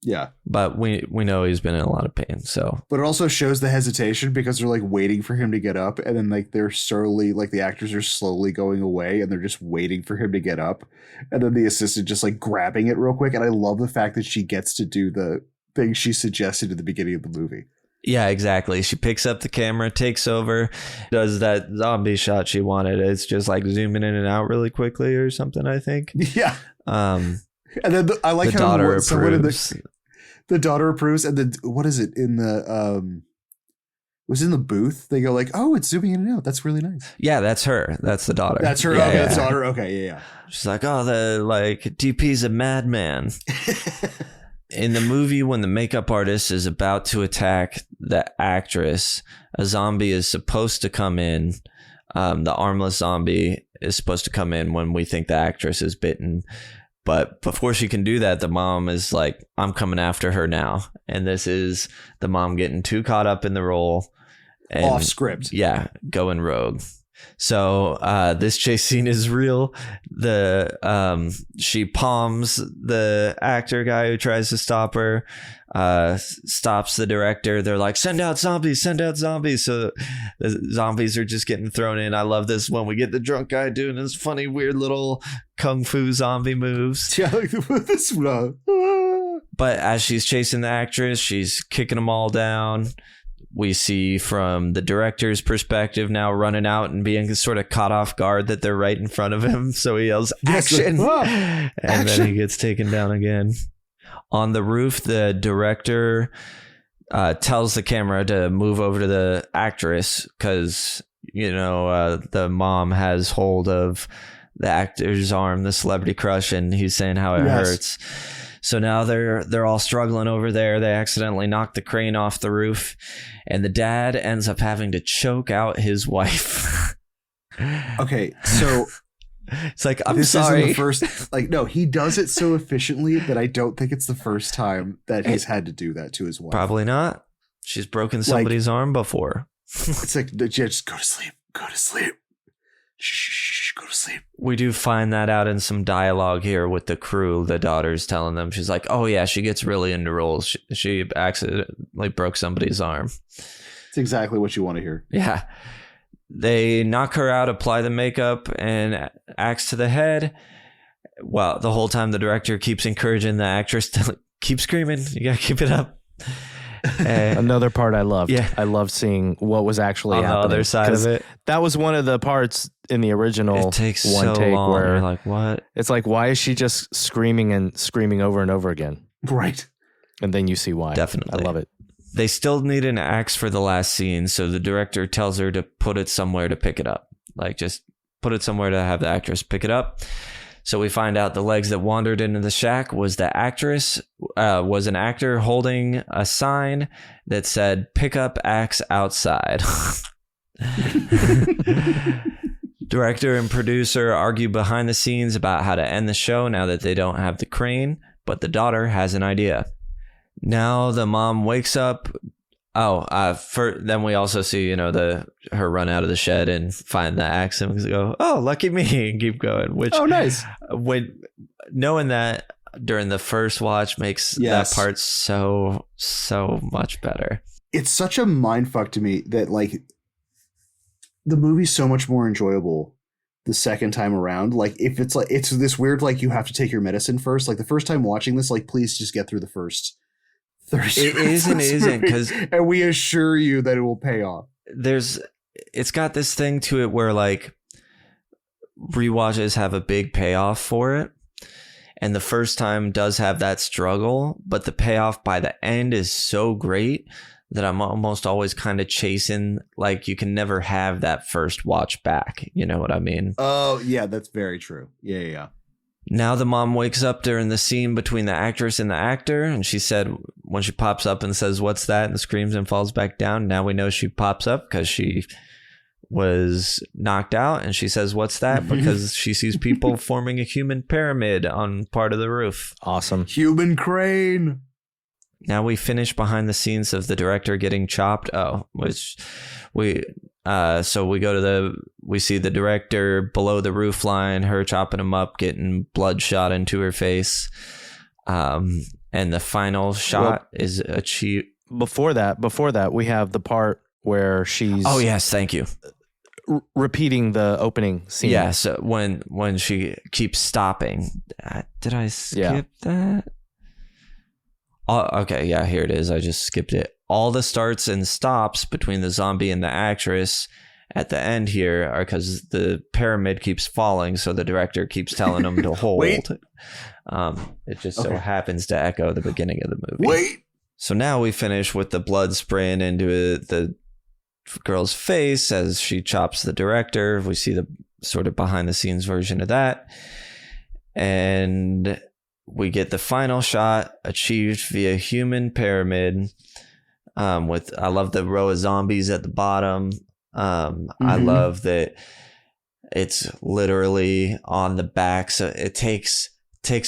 Yeah. But we know he's been in a lot of pain, so. But it also shows the hesitation because they're like waiting for him to get up, and then like they're slowly, like the actors are slowly going away, and they're just waiting for him to get up, and then the assistant just like grabbing it real quick. And I love the fact that she gets to do the thing she suggested at the beginning of the movie. Yeah, exactly. She picks up the camera, takes over, does that zombie shot she wanted. It's just like zooming in and out really quickly or something, I think. Yeah. And then I like the how daughter someone approves. The daughter approves, and then what is it in the was in the booth? They go like, "Oh, it's zooming in and out. That's really nice." Yeah, that's her. That's the daughter. That's her. Yeah, Okay, yeah. that's daughter. Okay, yeah. She's like, oh, DP's a madman. In the movie, when the makeup artist is about to attack the actress, a zombie is supposed to come in. The armless zombie is supposed to come in when we think the actress is bitten. But before she can do that, the mom is like, I'm coming after her now. And this is the mom getting too caught up in the role. And, Off script. Yeah, going rogue. So this chase scene is real. She palms the actor guy who tries to stop her, stops the director. They're like, send out zombies. So the zombies are just getting thrown in. I love this when we get the drunk guy doing his funny, weird little kung fu zombie moves. Yeah, like this one. But as she's chasing the actress, she's kicking them all down. We see from the director's perspective now running out and being sort of caught off guard that they're right in front of him. So he yells, action! And then he gets taken down again. On the roof, the director tells the camera to move over to the actress because, the mom has hold of the actor's arm, the celebrity crush, and he's saying how it hurts. So now they're all struggling over there. They accidentally knock the crane off the roof, and the dad ends up having to choke out his wife. Okay, so it's like, I'm this sorry. Isn't the first, no, he does it so efficiently that I don't think it's the first time that he's had to do that to his wife. Probably not. She's broken somebody's arm before. It's like, just go to sleep. Go to sleep. Shh, go to sleep. We do find that out in some dialogue here with the crew. The daughter's telling them, she's like, oh yeah, she gets really into roles. She accidentally broke somebody's arm. It's exactly what you want to hear. Yeah. They knock her out, apply the makeup, and axe to the head. Well, the whole time the director keeps encouraging the actress to keep screaming. You gotta keep it up. Another part I loved. Yeah. I loved seeing what was actually on happening. the other side of it. That was one of the parts in the original. It takes one so take long. where You're like, what? it's like, why is she just screaming and screaming over and over again? Right. And then you see why. Definitely. I love it. They still need an axe for the last scene, so the director tells her to put it somewhere to pick it up. Like, just put it somewhere to have the actress pick it up. So we find out the legs that wandered into the shack was the actress, was an actor holding a sign that said, pick up axe outside. Director and producer argue behind the scenes about how to end the show now that they don't have the crane, but the daughter has an idea. Now the mom wakes up Then we also see, her run out of the shed and find the axe and go, oh, lucky me, and keep going. Which, nice. When knowing that during the first watch makes that part so much better. It's such a mindfuck to me that like the movie's so much more enjoyable the second time around. Like if it's this weird, like you have to take your medicine first. Like the first time watching this, like please just get through the first 30 It is and isn't, because and we assure you that it will pay off. It's got this thing to it where like rewatches have a big payoff for it, and the first time does have that struggle, but the payoff by the end is so great that I'm almost always kind of chasing, like you can never have that first watch back. You know what I mean? Oh yeah, that's very true. Yeah. Now the mom wakes up during the scene between the actress and the actor, and she said when she pops up and says, "What's that?" and screams and falls back down. Now we know she pops up because she was knocked out, and she says, "What's that?" because she sees people forming a human pyramid on part of the roof. Awesome. Human crane. Now we finish behind the scenes of the director getting chopped. So we see the director below the roof line, her chopping him up, getting bloodshot into her face. And the final shot is achieved. Before that, we have the part where she's Oh yes, thank you. Repeating the opening scene. Yeah, so when she keeps stopping. Did I skip that? Okay, yeah, here it is. I just skipped it. All the starts and stops between the zombie and the actress at the end here are because the pyramid keeps falling, so the director keeps telling them to hold. Wait. It just so happens to echo the beginning of the movie. Wait. So now we finish with the blood spraying into the girl's face as she chops the director. We see the sort of behind the scenes version of that. And we get the final shot achieved via human pyramid. I love the row of zombies at the bottom. I love that it's literally on the back, so it takes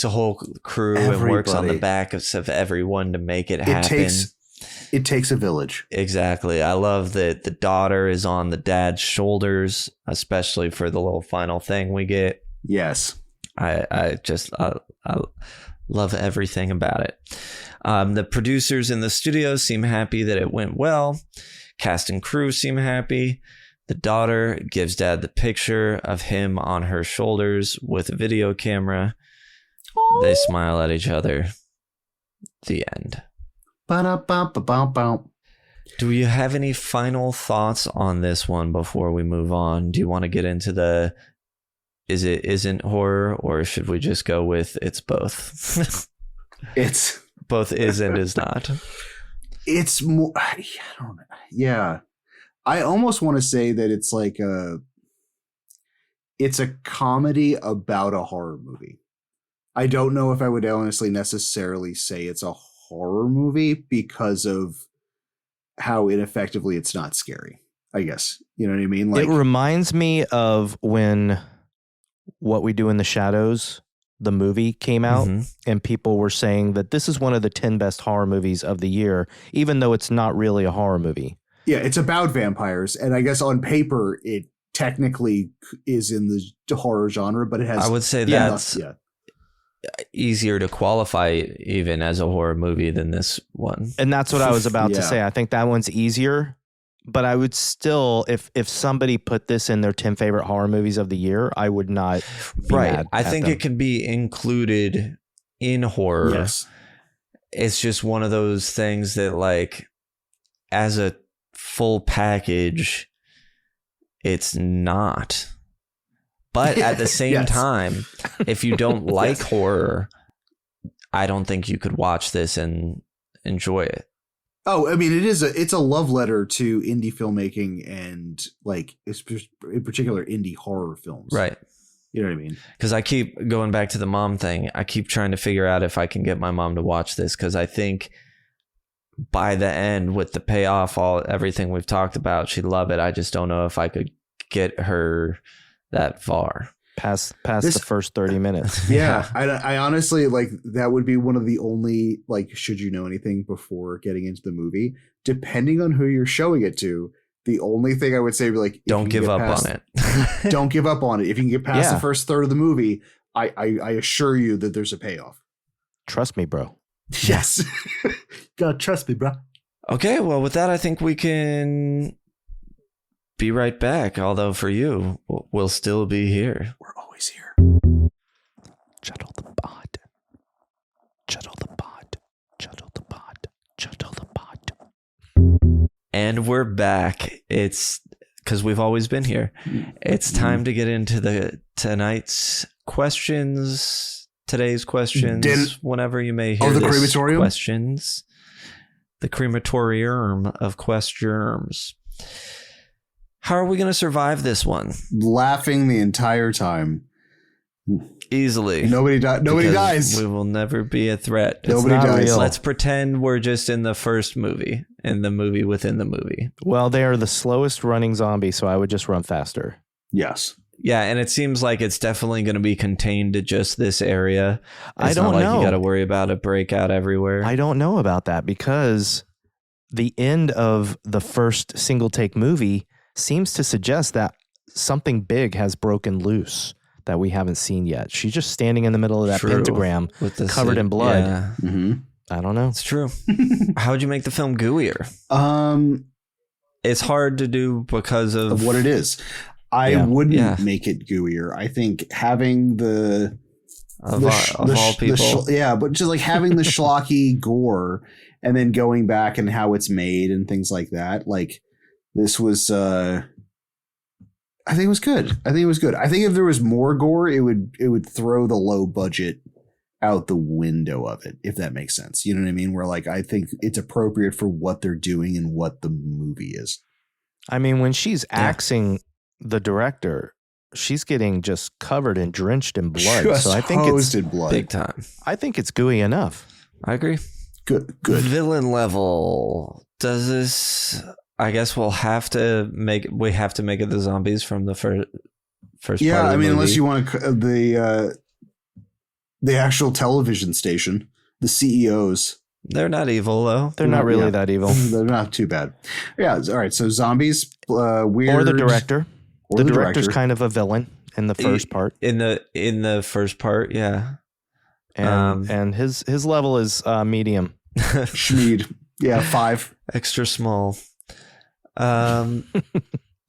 a whole crew and works on the back of everyone to make it happen. It takes a village. Exactly. I love that the daughter is on the dad's shoulders, especially for the little final thing we get. Yes. I love everything about it. The producers in the studio seem happy that it went well. Cast and crew seem happy. The daughter gives dad the picture of him on her shoulders with a video camera. Aww. They smile at each other. The end. Ba-da-ba-ba-ba-ba. Do you have any final thoughts on this one before we move on? Do you want to get into the isn't horror, or should we just go with it's both? It's both is and is not. It's more. I don't know. Yeah, I almost want to say that it's like it's a comedy about a horror movie. I don't know if I would honestly necessarily say it's a horror movie because of how ineffectively it's not scary. I guess you know what I mean. Like it reminds me of when What We Do in the Shadows, the movie, came out, and people were saying that this is one of the 10 best horror movies of the year, even though it's not really a horror movie. Yeah, it's about vampires, and I guess on paper it technically is in the horror genre, but it has. I would say that's easier to qualify even as a horror movie than this one. And that's what I was about to say. I think that one's easier. But I would still, if somebody put this in their 10 favorite horror movies of the year, I would not be mad I think them. it can be included in horror. Yes. It's just one of those things that, like, as a full package, it's not. But at the same time, if you don't like horror, I don't think you could watch this and enjoy it. Oh, I mean, it's a love letter to indie filmmaking and like in particular indie horror films. Right. You know what I mean? Because I keep going back to the mom thing. I keep trying to figure out if I can get my mom to watch this, because I think by the end, with the payoff, everything we've talked about, she'd love it. I just don't know if I could get her that far. Past the first 30 minutes. Yeah. I honestly, like, that would be one of the only, like, should you know anything before getting into the movie, depending on who you're showing it to, the only thing I would say, like, don't give up on it. Don't give up on it. If you can get past the first third of the movie, I assure you that there's a payoff. Trust me, bro. Yes. Gotta trust me, bro. Okay, well, with that, I think we can be right back. Although for you, we'll still be here. We're always here. Chuddle the Pod. Chuddle the Pod. Chuddle the Pod. Chuddle the Pod. And we're back. It's because we've always been here. It's time to get into tonight's questions. Today's questions. Whenever you may hear the this crematorium? questions. The crematorium of questions. How are we going to survive this one? Laughing the entire time. Easily. Nobody dies. We will never be a threat. Nobody dies. real. Let's pretend we're just in the first movie, in the movie within the movie. Well, they are the slowest running zombie, so I would just run faster. Yes. Yeah, and it seems like it's definitely going to be contained to just this area. I don't not like know. You got to worry about a breakout everywhere. I don't know about that because the end of the first single take movie seems to suggest that something big has broken loose that we haven't seen yet. She's just standing in the middle of that True. pentagram With the covered in blood. Yeah, Mm-hmm. I don't know. it's true. How would you make the film gooier? It's hard to do because Of what it is. I Yeah. wouldn't make it gooier. I think having the of all people. but just like having the schlocky gore and then going back and how it's made and things like that. Like this was, I think it was good. I think if there was more gore, it would throw the low budget out the window of it, if that makes sense. You know what I mean? Where like, I think it's appropriate for what they're doing and what the movie is. I mean, when she's axing the director, she's getting just covered and drenched in blood. Just so I think it's hosed in blood. Big time. I think it's gooey enough. I agree. Good. Villain level. Does this? I guess we'll have to make. We have to make it the zombies from the first. Yeah, part of the movie. unless you want the actual television station, the CEOs. They're not evil though. They're not really Yeah. that evil. They're not too bad. Yeah. All right. So zombies, weird. Or the director. Or the the director's director. kind of a villain in the first part. In the first part, yeah. And his level is medium. Schmeed. Yeah, 5. Extra small. Yeah,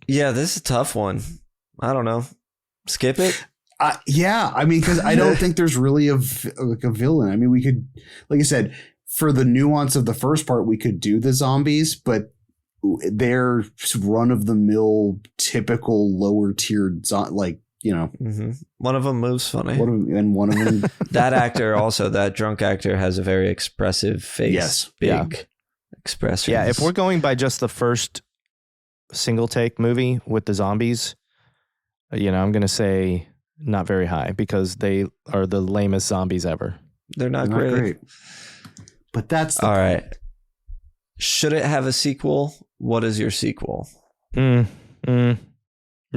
this is a tough one. I don't know. Skip it. Yeah, I mean, because I don't think there's really a villain. I mean, we could, like I said, for the nuance of the first part, we could do the zombies, but they're run of the mill, typical lower tiered, like, you know. Mm-hmm. One of them moves funny. And one of them. That actor also, that drunk actor, has a very expressive face. Yes. Big expressions. Yeah, if we're going by just the first single take movie with the zombies, I'm going to say not very high because they are the lamest zombies ever. They're not Not great. great. But that's the All right. Should it have a sequel? What is your sequel? No. I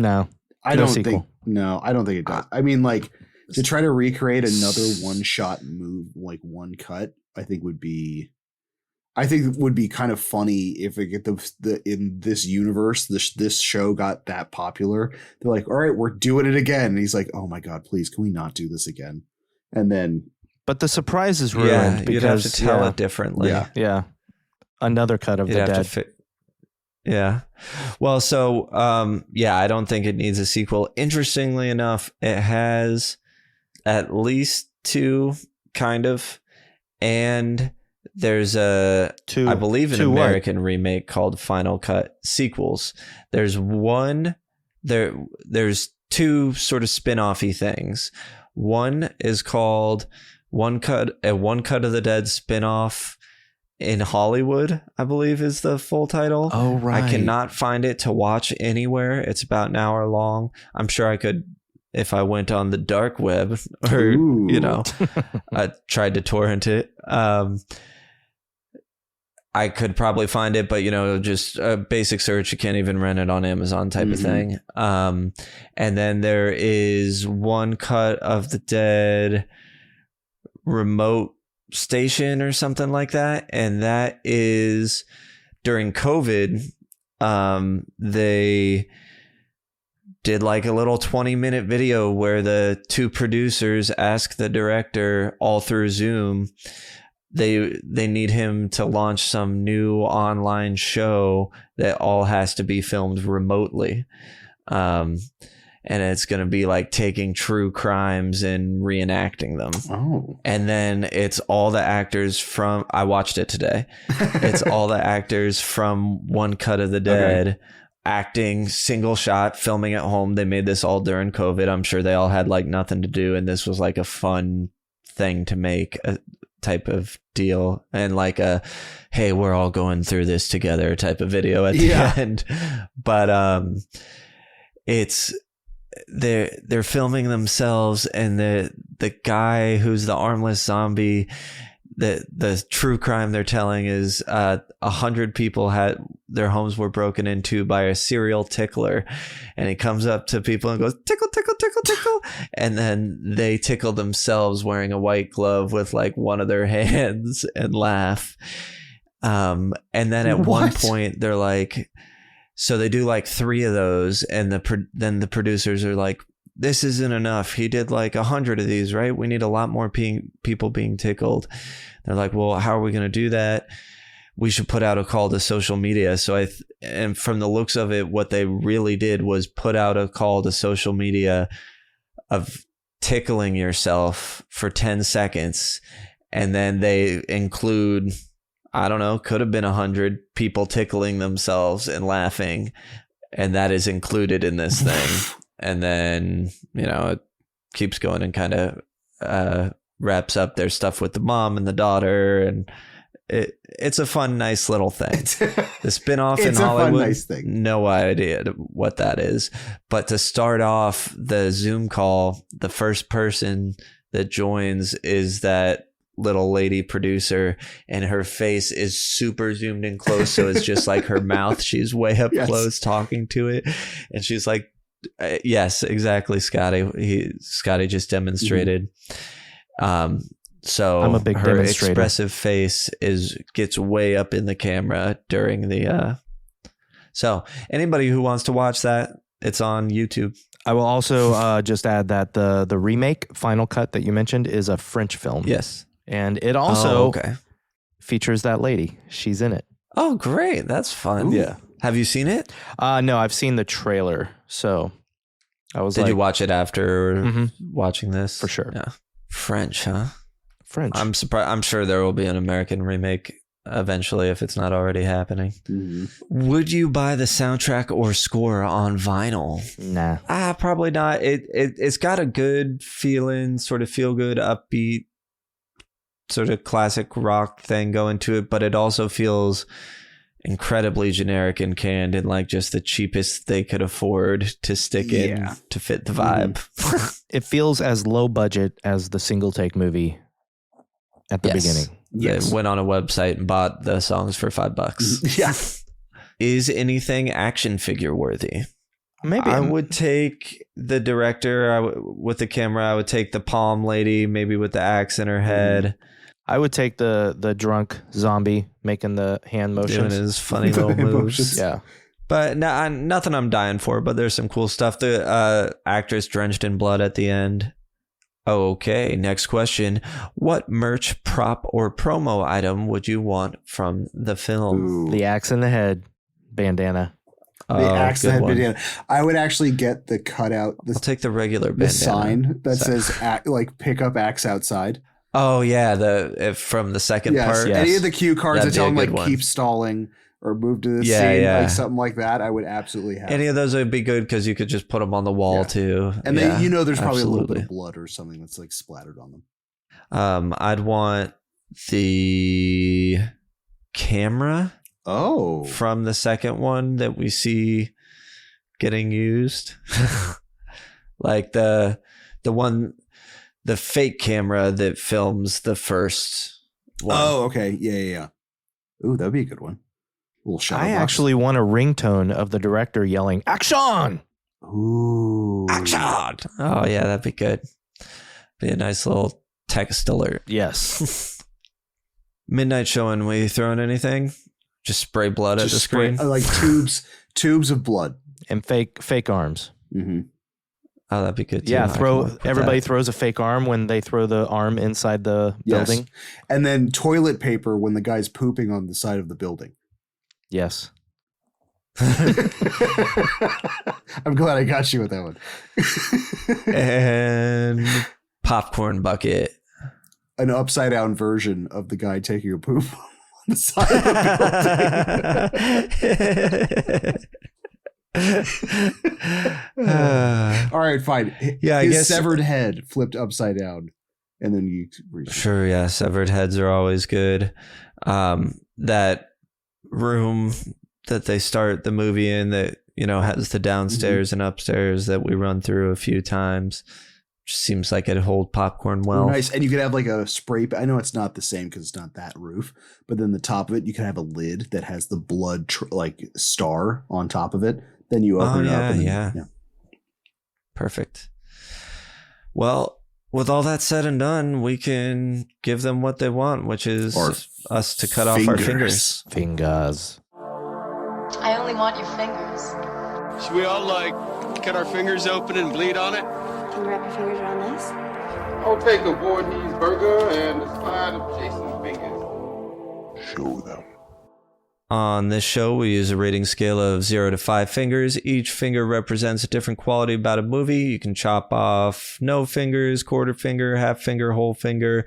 No don't sequel. think. No, I don't think it does. I mean, like to try to recreate another one shot move, like one cut, I think would be kind of funny if it get the in this universe, this show got that popular. They're like, all right, we're doing it again. And he's like, oh my God, please, can we not do this again? And then, But the surprise is ruined Yeah, because you'd have to tell it differently. Yeah. Yeah. Another cut of You'd the have dead. to yeah. Well, so I don't think it needs a sequel. Interestingly enough, it has at least 2 kind of, and there's I believe an American remake called Final Cut sequels. There's one there's 2 sort of spin-offy things. One is called One Cut of the Dead spin-off in Hollywood, I believe is the full title. Oh, right. I cannot find it to watch anywhere. It's about an hour long. I'm sure I could if I went on the dark web or, Ooh. I tried to torrent it. I could probably find it, but just a basic search. You can't even rent it on Amazon type of thing. And then there is One Cut of the Dead remote station or something like that, and that is during COVID, they did like a little 20-minute video where the two producers ask the director all through Zoom. They need him to launch some new online show that all has to be filmed remotely. And it's going to be like taking true crimes and reenacting them. Oh. And then it's all the actors from, I watched it today. It's all the actors from One Cut of the Dead acting single shot, filming at home. They made this all during COVID. I'm sure they all had like nothing to do. And this was like a fun thing to make, a type of deal, and like a, hey, we're all going through this together type of video at the end. But it's, they're filming themselves, and the guy who's the armless zombie, the true crime they're telling is 100 people had their homes were broken into by a serial tickler, and he comes up to people and goes tickle tickle tickle tickle, and then they tickle themselves wearing a white glove with like one of their hands and laugh. And then at one point they're like, so they do like 3 of those, and then the producers are like, this isn't enough. He did like 100 of these, right? We need a lot more people being tickled. They're like, well, how are we going to do that? We should put out a call to social media. So and from the looks of it, what they really did was put out a call to social media of tickling yourself for 10 seconds. And then they include, I don't know, could have been 100 people tickling themselves and laughing. And that is included in this thing. And then, it keeps going and kind of wraps up their stuff with the mom and the daughter. And it's a fun, nice little thing. The spinoff in Hollywood, nice thing. No idea what that is. But to start off the Zoom call, the first person that joins is that little lady producer, and her face is super zoomed in close. So it's just like her mouth. She's way up close talking to it. And she's like, yes, exactly, Scotty. Scotty just demonstrated. So I'm a big her demonstrator. expressive face gets way up in the camera during the. So anybody who wants to watch that, it's on YouTube. I will also just add that the remake Final Cut that you mentioned is a French film. Yes, and it also features that lady. She's in it. Oh, great! That's fun. Ooh. Yeah. Have you seen it? No, I've seen the trailer. So I was Did you watch it after watching this? For sure. Yeah. French, huh? French. I'm surprised. I'm sure there will be an American remake eventually if it's not already happening. Mm-hmm. Would you buy the soundtrack or score on vinyl? Nah. Probably not. It's got a good feeling, sort of feel good, upbeat, sort of classic rock thing going to it, but it also feels incredibly generic and canned and like just the cheapest they could afford to stick in to fit the vibe. It feels as low budget as the single take movie at the beginning. They went on a website and bought the songs for $5. Yeah. Is anything action figure worthy? Maybe I would take the director with the camera. I would take the palm lady, maybe with the axe in her head. I would take the drunk zombie making the hand motions. Doing his funny little moves. Yeah. But nothing I'm dying for, but there's some cool stuff. The actress drenched in blood at the end. Okay, next question. What merch, prop, or promo item would you want from the film? Ooh. The axe in the head bandana. The axe good head one. bandana. I would actually get the cutout, I'll take the regular the bandana. sign that says like pick up axe outside. Oh yeah, from the second part. Yes. Any of the cue cards That'd that tell be a them good like one. keep stalling or move to this Yeah, scene, yeah. like something like that, I would absolutely have. Any of those would be good because you could just put them on the wall too. And Yeah, they, there's probably a little bit absolutely. of blood or something that's like splattered on them. I'd want the camera Oh, from the second one that we see getting used. Like the fake camera that films the first one. oh, okay, yeah. Ooh, that'd be a good one. Little shadow I box. actually want a ringtone of the director yelling "Action!" Ooh, Action! Oh yeah, that'd be good. Be a nice little text alert. Yes. Midnight showing. We throwing anything? Just spray blood at the screen. Like tubes of blood and fake arms. Mm-hmm. Oh, that'd be good too. Yeah, everybody throws a fake arm when they throw the arm inside the building. And then toilet paper when the guy's pooping on the side of the building. Yes. I'm glad I got you with that one. And popcorn bucket. An upside down version of the guy taking a poop on the side of the building. All right, fine. Yeah, I His guess severed head flipped upside down, and then you sure. Yeah, severed heads are always good. That room that they start the movie in, that has the downstairs and upstairs that we run through a few times. Just seems like it'd hold popcorn well. Nice, and you could have like a spray. I know it's not the same because it's not that roof, but then the top of it, you could have a lid that has the blood like star on top of it. Then you open it up. Yeah. Perfect. Well, with all that said and done, we can give them what they want, which is us to cut off our fingers. Fingers. I only want your fingers. Should we all cut our fingers open and bleed on it? Can you wrap your fingers around this? I'll take a Voorhees burger and a side of Jason's fingers. Show them. On this show, we use a rating scale of 0 to 5 fingers. Each finger represents a different quality about a movie. You can chop off no fingers, quarter finger, half finger, whole finger,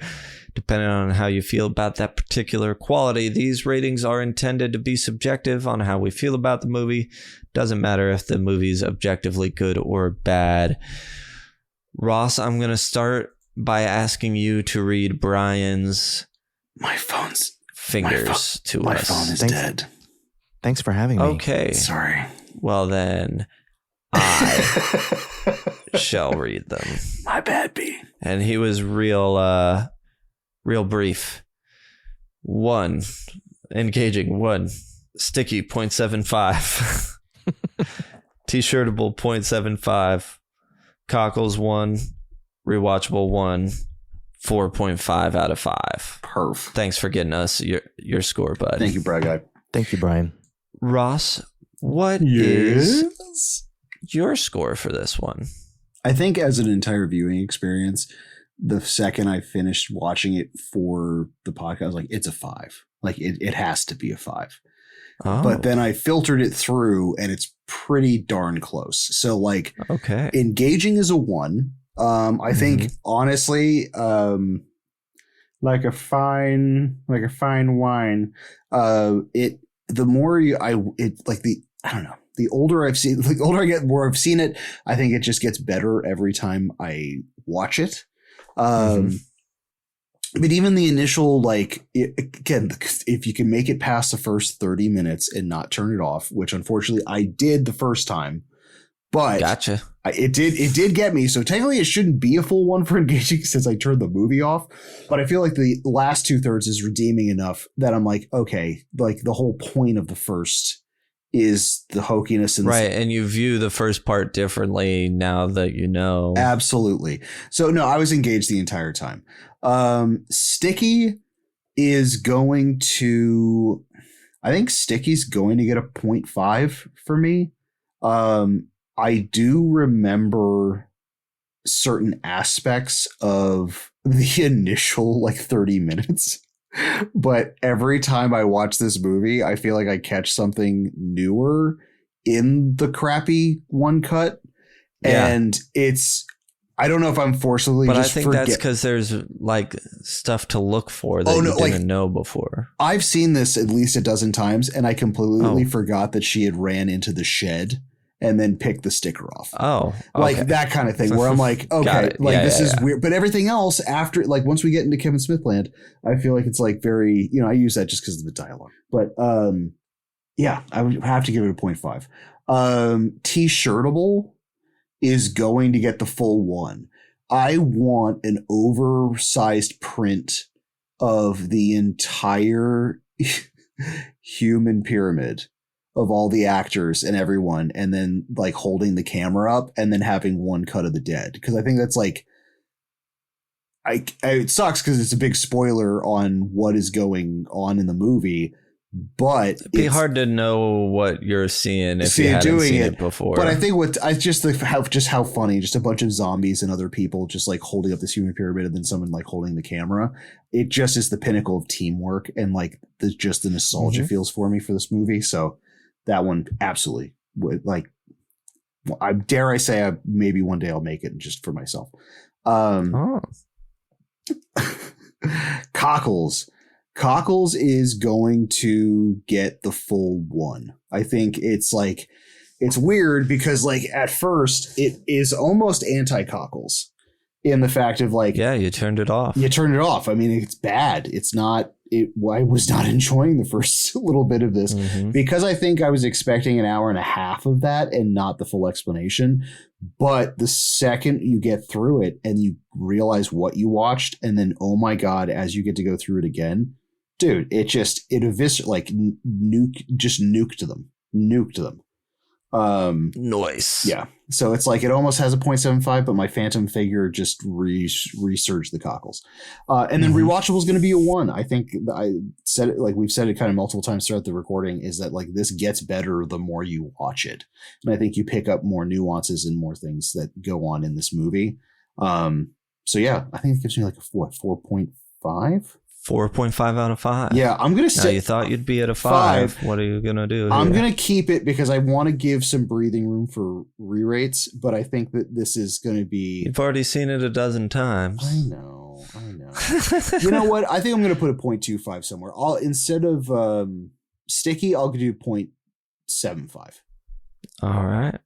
depending on how you feel about that particular quality. These ratings are intended to be subjective on how we feel about the movie. Doesn't matter if the movie's objectively good or bad. Ross, I'm going to start by asking you to read Brian's fingers to us. My phone is dead. Thanks for having me. Okay. Sorry. Well, then I shall read them. My bad, B. And he was real brief. 1, engaging. 1, sticky, 0.75. T-shirtable, 0.75. Cockles, 1. Rewatchable, 1. 4.5 out of 5. Perf. Thanks for getting us your score, bud. Thank you, Brad guy. Thank you, Brian. Ross, what is your score for this one? I think as an entire viewing experience, the second I finished watching it for the podcast, I was like, it's a 5. Like it has to be a 5. Oh. But then I filtered it through and it's pretty darn close. So like, okay, engaging is a 1. I think honestly, like a fine wine. The older I get, more I've seen it. I think it just gets better every time I watch it. But even the initial, again, if you can make it past the first 30 minutes and not turn it off, which unfortunately I did the first time. But gotcha. It did get me. So technically it shouldn't be a full 1 for engaging since I turned the movie off. But I feel like the last 2/3 is redeeming enough that I'm like, okay, like the whole point of the first is the hokiness. And right. And you view the first part differently now that you know. Absolutely. So no, I was engaged the entire time. Sticky is going to, I think Sticky's going to get a 0.5 for me. I do remember certain aspects of the initial 30 minutes, but every time I watch this movie, I feel like I catch something newer in the crappy one cut. Yeah. And I don't know if I'm forcibly but just I think that's because there's stuff to look for that you didn't know before. I've seen this at least a dozen times and I completely forgot that she had ran into the shed and then pick the sticker off. Oh, okay. That kind of thing where I'm like, okay, this is weird. But everything else after, once we get into Kevin Smith land, I feel like it's very, I use that just because of the dialogue. But yeah, I would have to give it a 0.5. T-shirtable is going to get the full 1. I want an oversized print of the entire human pyramid of all the actors and everyone, and then holding the camera up and then having one cut of the dead. Because I think that's it sucks because it's a big spoiler on what is going on in the movie. but It'd be hard to know what you're seeing if you hadn't seen it before. But I think how funny, just a bunch of zombies and other people just like holding up this human pyramid and then someone like holding the camera. It just is the pinnacle of teamwork and like the nostalgia feels for me for this movie. So that one absolutely would like. I dare I say maybe one day I'll make it just for myself. Cockles is going to get the full 1. I think it's weird because like at first it is almost anti-Cockles in the fact of like, yeah, you turned it off. I mean, it's bad. I was not enjoying the first little bit of this because I think I was expecting an hour and a half of that and not the full explanation. But the second you get through it and you realize what you watched, and then, oh my God, as you get to go through it again, dude, it eviscerated, like nuked them. Noise. Yeah. So it's like it almost has a 0.75, but my phantom figure just resurged the cockles. And then rewatchable is going to be a 1. I think I said it, like we've said it kind of multiple times throughout the recording, is that like this gets better the more you watch it. And I think you pick up more nuances and more things that go on in this movie. So yeah, I think it gives me like a 4.5. 4.5 out of 5. Yeah, I'm going to say... Now, you thought you'd be at a 5. What are you going to do here? I'm going to keep it because I want to give some breathing room for re-rates, but I think that this is going to be... You've already seen it a dozen times. I know. You know what? I think I'm going to put a 0.25 somewhere. Instead of sticky, I'll do 0.75. All right.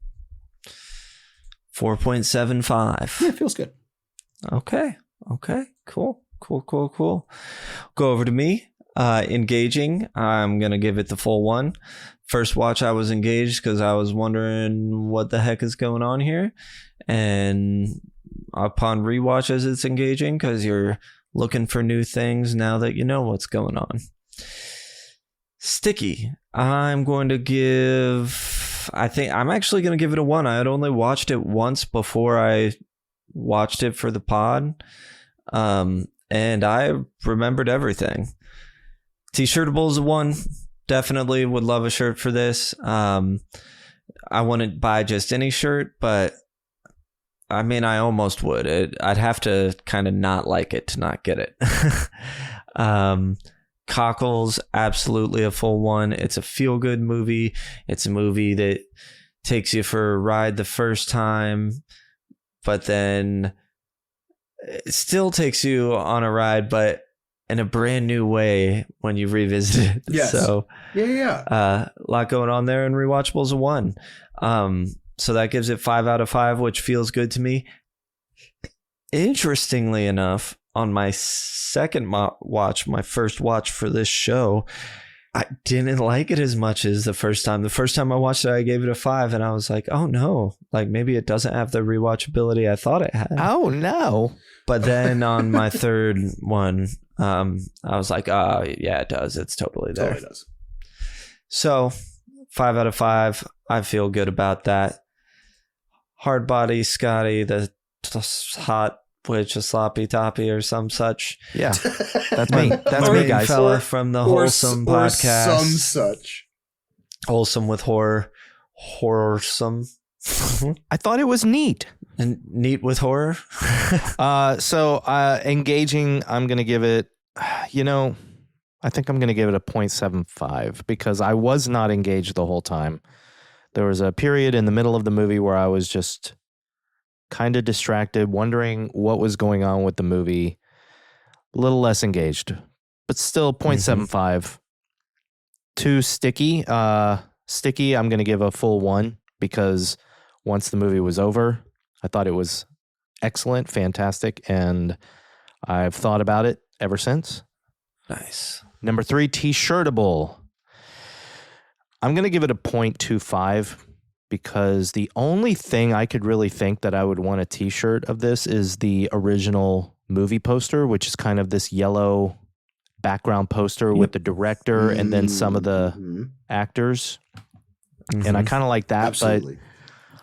4.75. Yeah, it feels good. Okay. Cool. Go over to me. Engaging. I'm going to give it the full 1. First watch, I was engaged because I was wondering what the heck is going on here. And upon rewatches, it's engaging because you're looking for new things now that you know what's going on. Sticky. I'm actually going to give it a 1. I had only watched it once before I watched it for the pod. And I remembered everything. T-shirtable is a 1. Definitely would love a shirt for this. I wouldn't buy just any shirt, but I mean, I almost would. I'd have to kind of not like it to not get it. Cockles, absolutely a full 1. It's a feel-good movie. It's a movie that takes you for a ride the first time, but then it still takes you on a ride, but in a brand new way when you revisit it. Yes. So yeah. A lot going on there, and rewatchable is a 1. So that gives it 5 out of 5, which feels good to me. Interestingly enough, on my second watch, my first watch for this show, I didn't like it as much as the first time. The first time I watched it, I gave it a 5, and I was like, oh no, like maybe it doesn't have the rewatchability I thought it had. Oh no. But then on my third one, I was like, oh yeah, it does. It's totally there. Totally does. So 5 out of 5. I feel good about that. Hard body Scotty, the hot witch, a sloppy toppy or some such. Yeah, that's me. That's me, guys. Fella from the Wholesome podcast. Or some such. Wholesome with horror. Horsome. I thought it was neat. And neat with horror. So engaging, I'm going to give it, I think I'm going to give it a 0.75 because I was not engaged the whole time. There was a period in the middle of the movie where I was just kind of distracted, wondering what was going on with the movie. A little less engaged, but still 0.75. To Sticky. Sticky, I'm going to give a full 1 because once the movie was over, I thought it was excellent, fantastic, and I've thought about it ever since. Nice. Number 3, T-shirtable. I'm going to give it a 0.25 because the only thing I could really think that I would want a T-shirt of this is the original movie poster, which is kind of this yellow background poster with the director and then some of the actors. And I kind of like that, Absolutely. but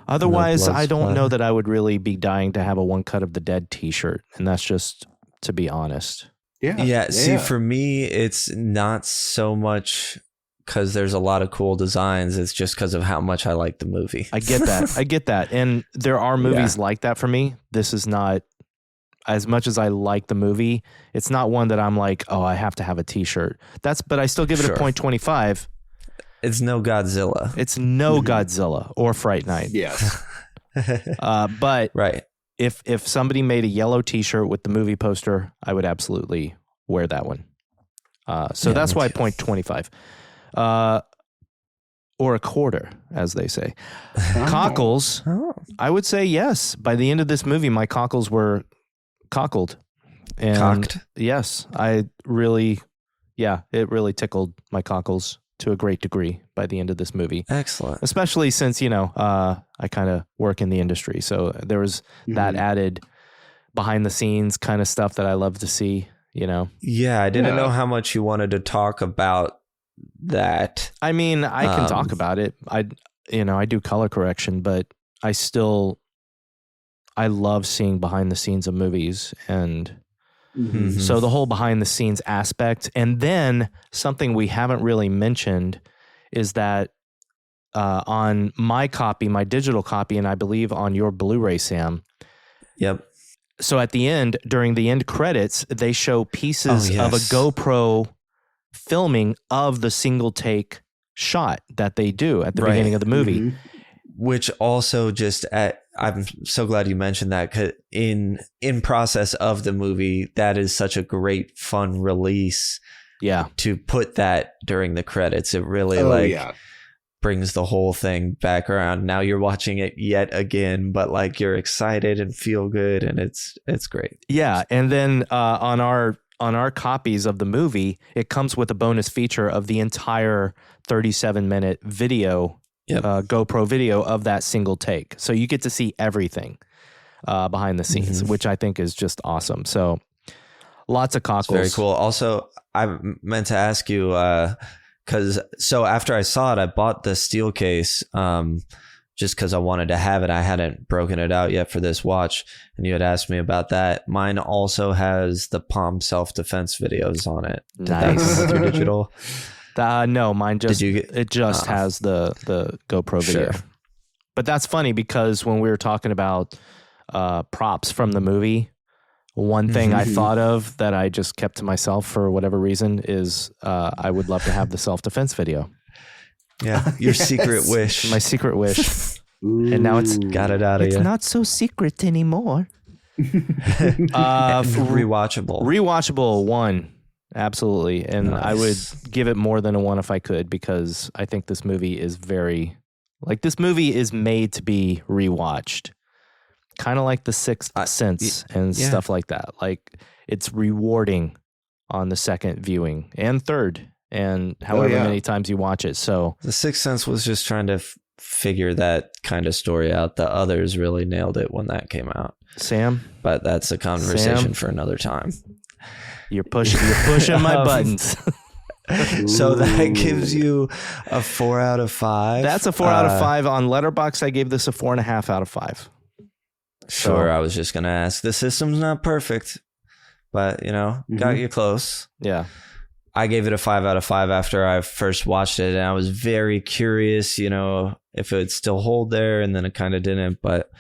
otherwise, No blood I don't know splatter. that I would really be dying to have a One Cut of the Dead T-shirt, and that's just to be honest. Yeah, see, for me, it's not so much because there's a lot of cool designs. It's just because of how much I like the movie. I get that. And there are movies like that for me. This is not, as much as I like the movie, it's not one that I'm like, oh, I have to have a t-shirt. But I still give it a 0.25. It's no Godzilla. It's no Godzilla or Fright Night. Yes. But right. If somebody made a yellow t-shirt with the movie poster, I would absolutely wear that one. So that's why 0.25. Or a quarter, as they say. Cockles, I would say yes. By the end of this movie, my cockles were cockled. And cocked? Yes. It really tickled my cockles to a great degree by the end of this movie. Excellent. Especially since, I kind of work in the industry. So there was that added behind the scenes kind of stuff that I love to see, Yeah, I didn't know how much you wanted to talk about that. I mean, I can talk about it. I do color correction, but I love seeing behind the scenes of movies. And so the whole behind the scenes aspect. And then something we haven't really mentioned is that on my copy, my digital copy, and I believe on your Blu-ray, Sam. Yep. So at the end, during the end credits, they show pieces of a GoPro filming of the single take shot that they do at the beginning of the movie. Which also I'm so glad you mentioned that, 'cause in process of the movie, that is such a great fun release. Yeah. To put that during the credits, it really brings the whole thing back around. Now you're watching it yet again, but like you're excited and feel good, and it's great. Yeah, and then on our copies of the movie, it comes with a bonus feature of the entire 37-minute video. GoPro video of that single take. So you get to see everything behind the scenes, which I think is just awesome. So lots of cockles. It's very cool. Also, I meant to ask you, because after I saw it, I bought the steel case just because I wanted to have it. I hadn't broken it out yet for this watch, and you had asked me about that. Mine also has the Palm self-defense videos on it. Did that come with your digital? No, mine just has the GoPro video. Sure. But that's funny because when we were talking about props from the movie, one thing I thought of that I just kept to myself for whatever reason is I would love to have the self-defense video. Yeah, your secret wish. My secret wish. And now it's got it out of you. It's not so secret anymore. Rewatchable. Rewatchable 1. Absolutely. And I would give it more than a 1 if I could, because I think this movie is this movie is made to be rewatched. Kind of like The Sixth Sense and stuff like that. Like, it's rewarding on the second viewing and third and however many times you watch it. So The Sixth Sense was just trying to figure that kind of story out. The others really nailed it when that came out. Sam? But that's a conversation for another time. You're pushing my buttons. So that gives you a 4 out of 5. That's a 4 out of 5. On Letterboxd, I gave this a 4.5 out of 5. Sure, I was just going to ask. The system's not perfect, but, got you close. Yeah. I gave it a 5 out of 5 after I first watched it, and I was very curious, if it would still hold there, and then it kind of didn't, but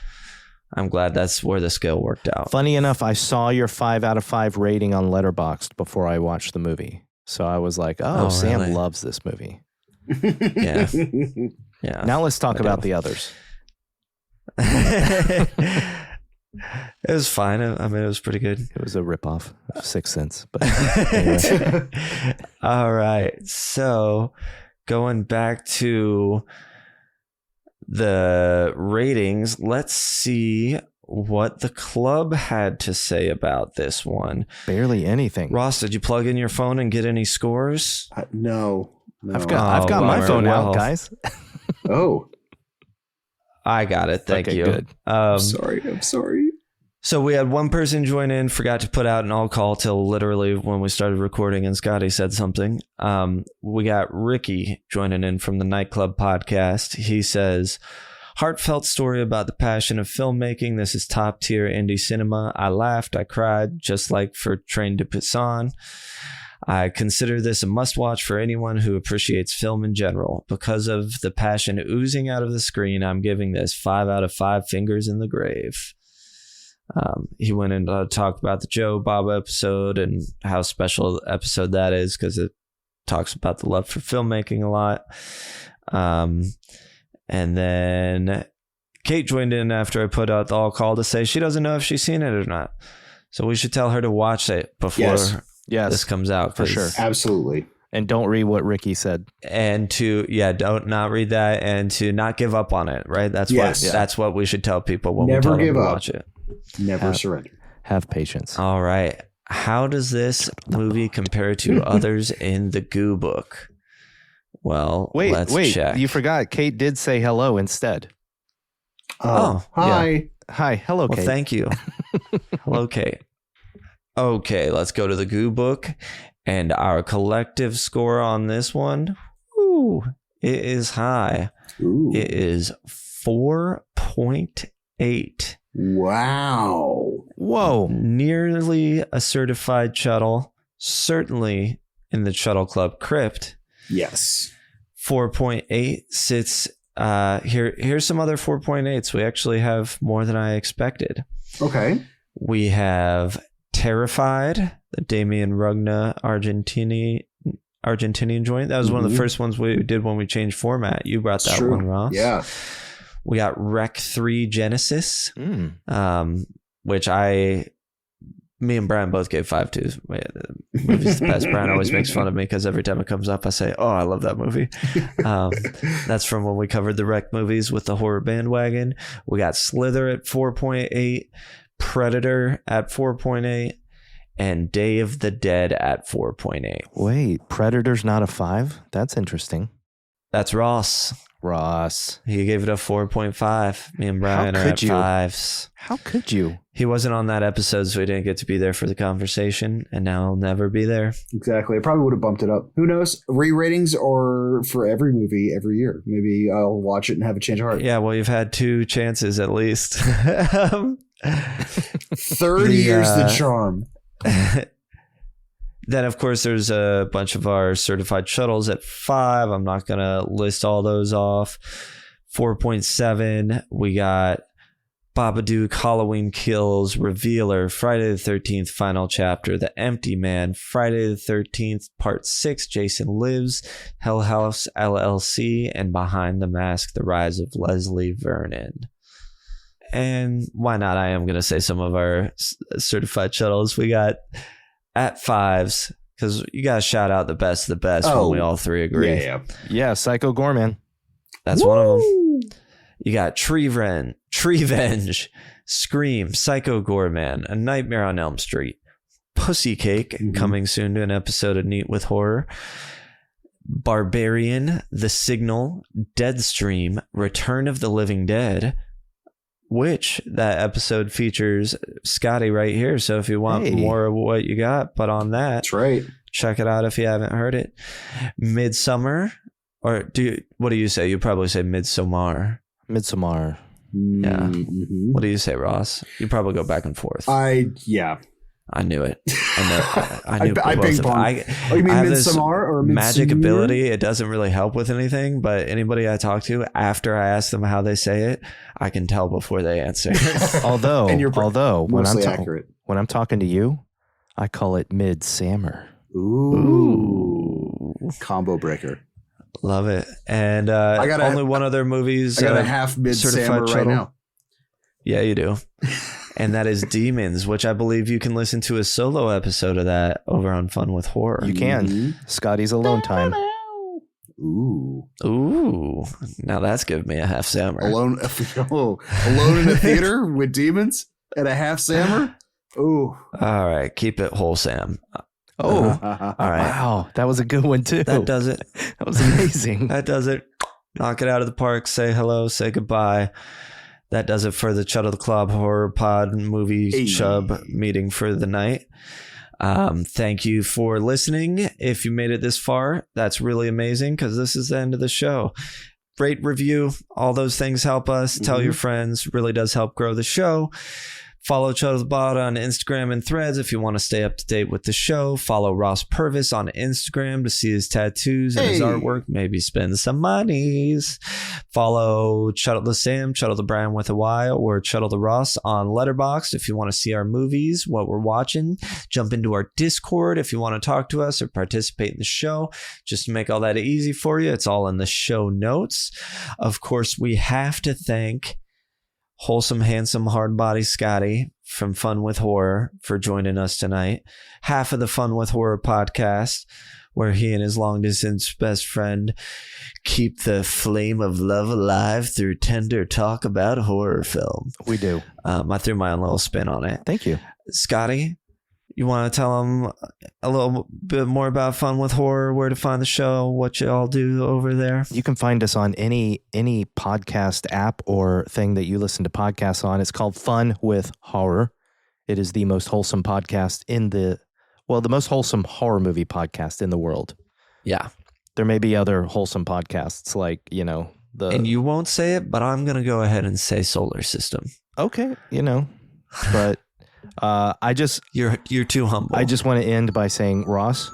I'm glad that's where the scale worked out. Funny enough, I saw your 5 out of 5 rating on Letterboxd before I watched the movie. So I was like, Sam really loves this movie. Yeah. Now let's talk about the others. It was fine. I mean, it was pretty good. It was a ripoff of Sixth Sense. But anyway. All right. So going back to the ratings, let's see what the club had to say about this one. Barely anything. Ross, did you plug in your phone and get any scores? No. I've got my phone out, guys. I got it. Thank you. Good. I'm sorry. So we had one person join in, forgot to put out an all call till literally when we started recording, and Scotty said something. We got Ricky joining in from the Nightclub podcast. He says, heartfelt story about the passion of filmmaking. This is top tier indie cinema. I laughed, I cried, just like for Train to Busan. I consider this a must-watch for anyone who appreciates film in general. Because of the passion oozing out of the screen, I'm giving this 5 out of 5 fingers in the grave. He went and talked about the Joe Bob episode and how special the episode that is because it talks about the love for filmmaking a lot. And then Kate joined in after I put out the all call to say she doesn't know if she's seen it or not. So we should tell her to watch it before this comes out. For sure. Absolutely. And don't read what Ricky said. And to, don't not read that and to not give up on it, right? That's what we should tell people when we tell them to watch it. Never surrender. Have patience. All right. How does this movie compare to others in the Goo Book? Well, let's check. You forgot. Kate did say hello instead. Oh, hi. Yeah. Hi. Hello, Kate. Well, thank you. Hello, Kate. Okay, let's go to the Goo Book. And our collective score on this one, it is high. Ooh. It is 4.8. Wow. Whoa. Nearly a certified Chuddle. Certainly in the Chuddle Club crypt. Yes. 4.8 sits here's some other 4.8s. We actually have more than I expected. Okay. We have Terrified, the Damien Rugna Argentinian joint. That was one of the first ones we did when we changed format. You brought that one, Ross. Yeah. We got Rec 3 Genesis, which me and Brian both gave 5 to. The movie's the best. Brian always makes fun of me because every time it comes up, I say, "Oh, I love that movie." That's from when we covered the Rec movies with the horror bandwagon. We got Slither at 4.8, Predator at 4.8, and Day of the Dead at 4.8. Wait, Predator's not a 5? That's interesting. That's Ross. He gave it a 4.5. Me and Brian are at 5s. How could you? He wasn't on that episode, so he didn't get to be there for the conversation, and now he'll never be there. Exactly. I probably would have bumped it up. Who knows? Re-ratings or for every movie every year. Maybe I'll watch it and have a change of heart. Yeah, well, you've had 2 chances at least. 30 years the charm. Then, of course, there's a bunch of our certified shuttles at 5. I'm not going to list all those off. 4.7, we got Babadook, Halloween Kills, Revealer, Friday the 13th, Final Chapter, The Empty Man, Friday the 13th, Part 6, Jason Lives, Hell House LLC, and Behind the Mask, The Rise of Leslie Vernon. And why not? I am going to say some of our certified shuttles. We got at 5s, because you got to shout out the best of the best when we all 3 agree. Yeah, Psycho Gorman. That's one of them. You got Tree Venge, Scream, Psycho Gorman, A Nightmare on Elm Street, Pussy Cake, coming soon to an episode of Neat with Horror, Barbarian, The Signal, Deadstream, Return of the Living Dead, which that episode features Scotty right here. So if you want more of what you got, put on that. That's right. Check it out if you haven't heard it. Midsummer, or what do you say? You probably say Midsommar. Midsommar. Yeah. What do you say, Ross? You probably go back and forth. I knew it. I knew I both of them. You mean I have Midsommar or Midsommar? Magic ability. It doesn't really help with anything, but anybody I talk to, after I ask them how they say it, I can tell before they answer. although mostly accurate. When I'm talking to you, I call it Midsummer. Ooh. Combo breaker. Love it. And only one other movie's I got a half Midsummer right now. Yeah, you do. And that is Demons, which I believe you can listen to a solo episode of that over on Fun with Horror. You can. Scotty's Alone Time. Ooh. Now that's giving me a half Sammer. Alone in a theater with demons and a half Sammer? Ooh. All right. Keep it whole, Sam. All right. Wow. That was a good one, too. That does it. That was amazing. That does it. Knock it out of the park. Say hello. Say goodbye. That does it for the Chuddle the Club Horror Pod movie chub meeting for the night. Thank you for listening. If you made it this far, that's really amazing because this is the end of the show. Rate, review, all those things help us. Tell your friends. Really does help grow the show. Follow Chuddle the Pod on Instagram and Threads if you want to stay up to date with the show. Follow Ross Purvis on Instagram to see his tattoos and his artwork. Maybe spend some monies. Follow Chuddle the Sam, Chuddle the Brian with a Y, or Chuddle the Ross on Letterboxd if you want to see our movies, what we're watching. Jump into our Discord if you want to talk to us or participate in the show. Just to make all that easy for you, it's all in the show notes. Of course, we have to thank wholesome, handsome, hard body Scotty from Fun with Horror for joining us tonight. Half of the Fun with Horror podcast, where he and his long distance best friend keep the flame of love alive through tender talk about horror film. We do. I threw my own little spin on it. Thank you. Scotty, you want to tell them a little bit more about Fun with Horror, where to find the show, what you all do over there? You can find us on any podcast app or thing that you listen to podcasts on. It's called Fun with Horror. It is the most wholesome podcast the most wholesome horror movie podcast in the world. Yeah. There may be other wholesome podcasts like, and you won't say it, but I'm going to go ahead and say Solar System. Okay. But you're too humble. I just want to end by saying, Ross,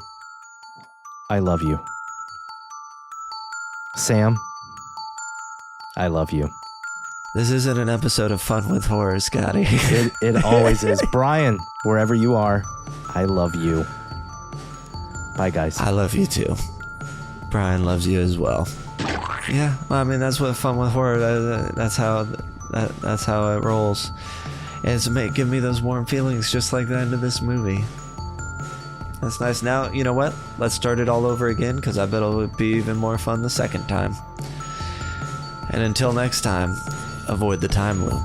I love you. Sam, I love you. This isn't an episode of Fun with Horror, Scotty. It always is. Brian, wherever you are, I love you. Bye, guys. I love you too. Brian loves you as well. Yeah, well, I mean, that's what Fun with Horror. That's how it rolls. And it's give me those warm feelings, just like the end of this movie. That's nice. Now, you know what? Let's start it all over again, because I bet it'll be even more fun the second time. And until next time, avoid the time loop.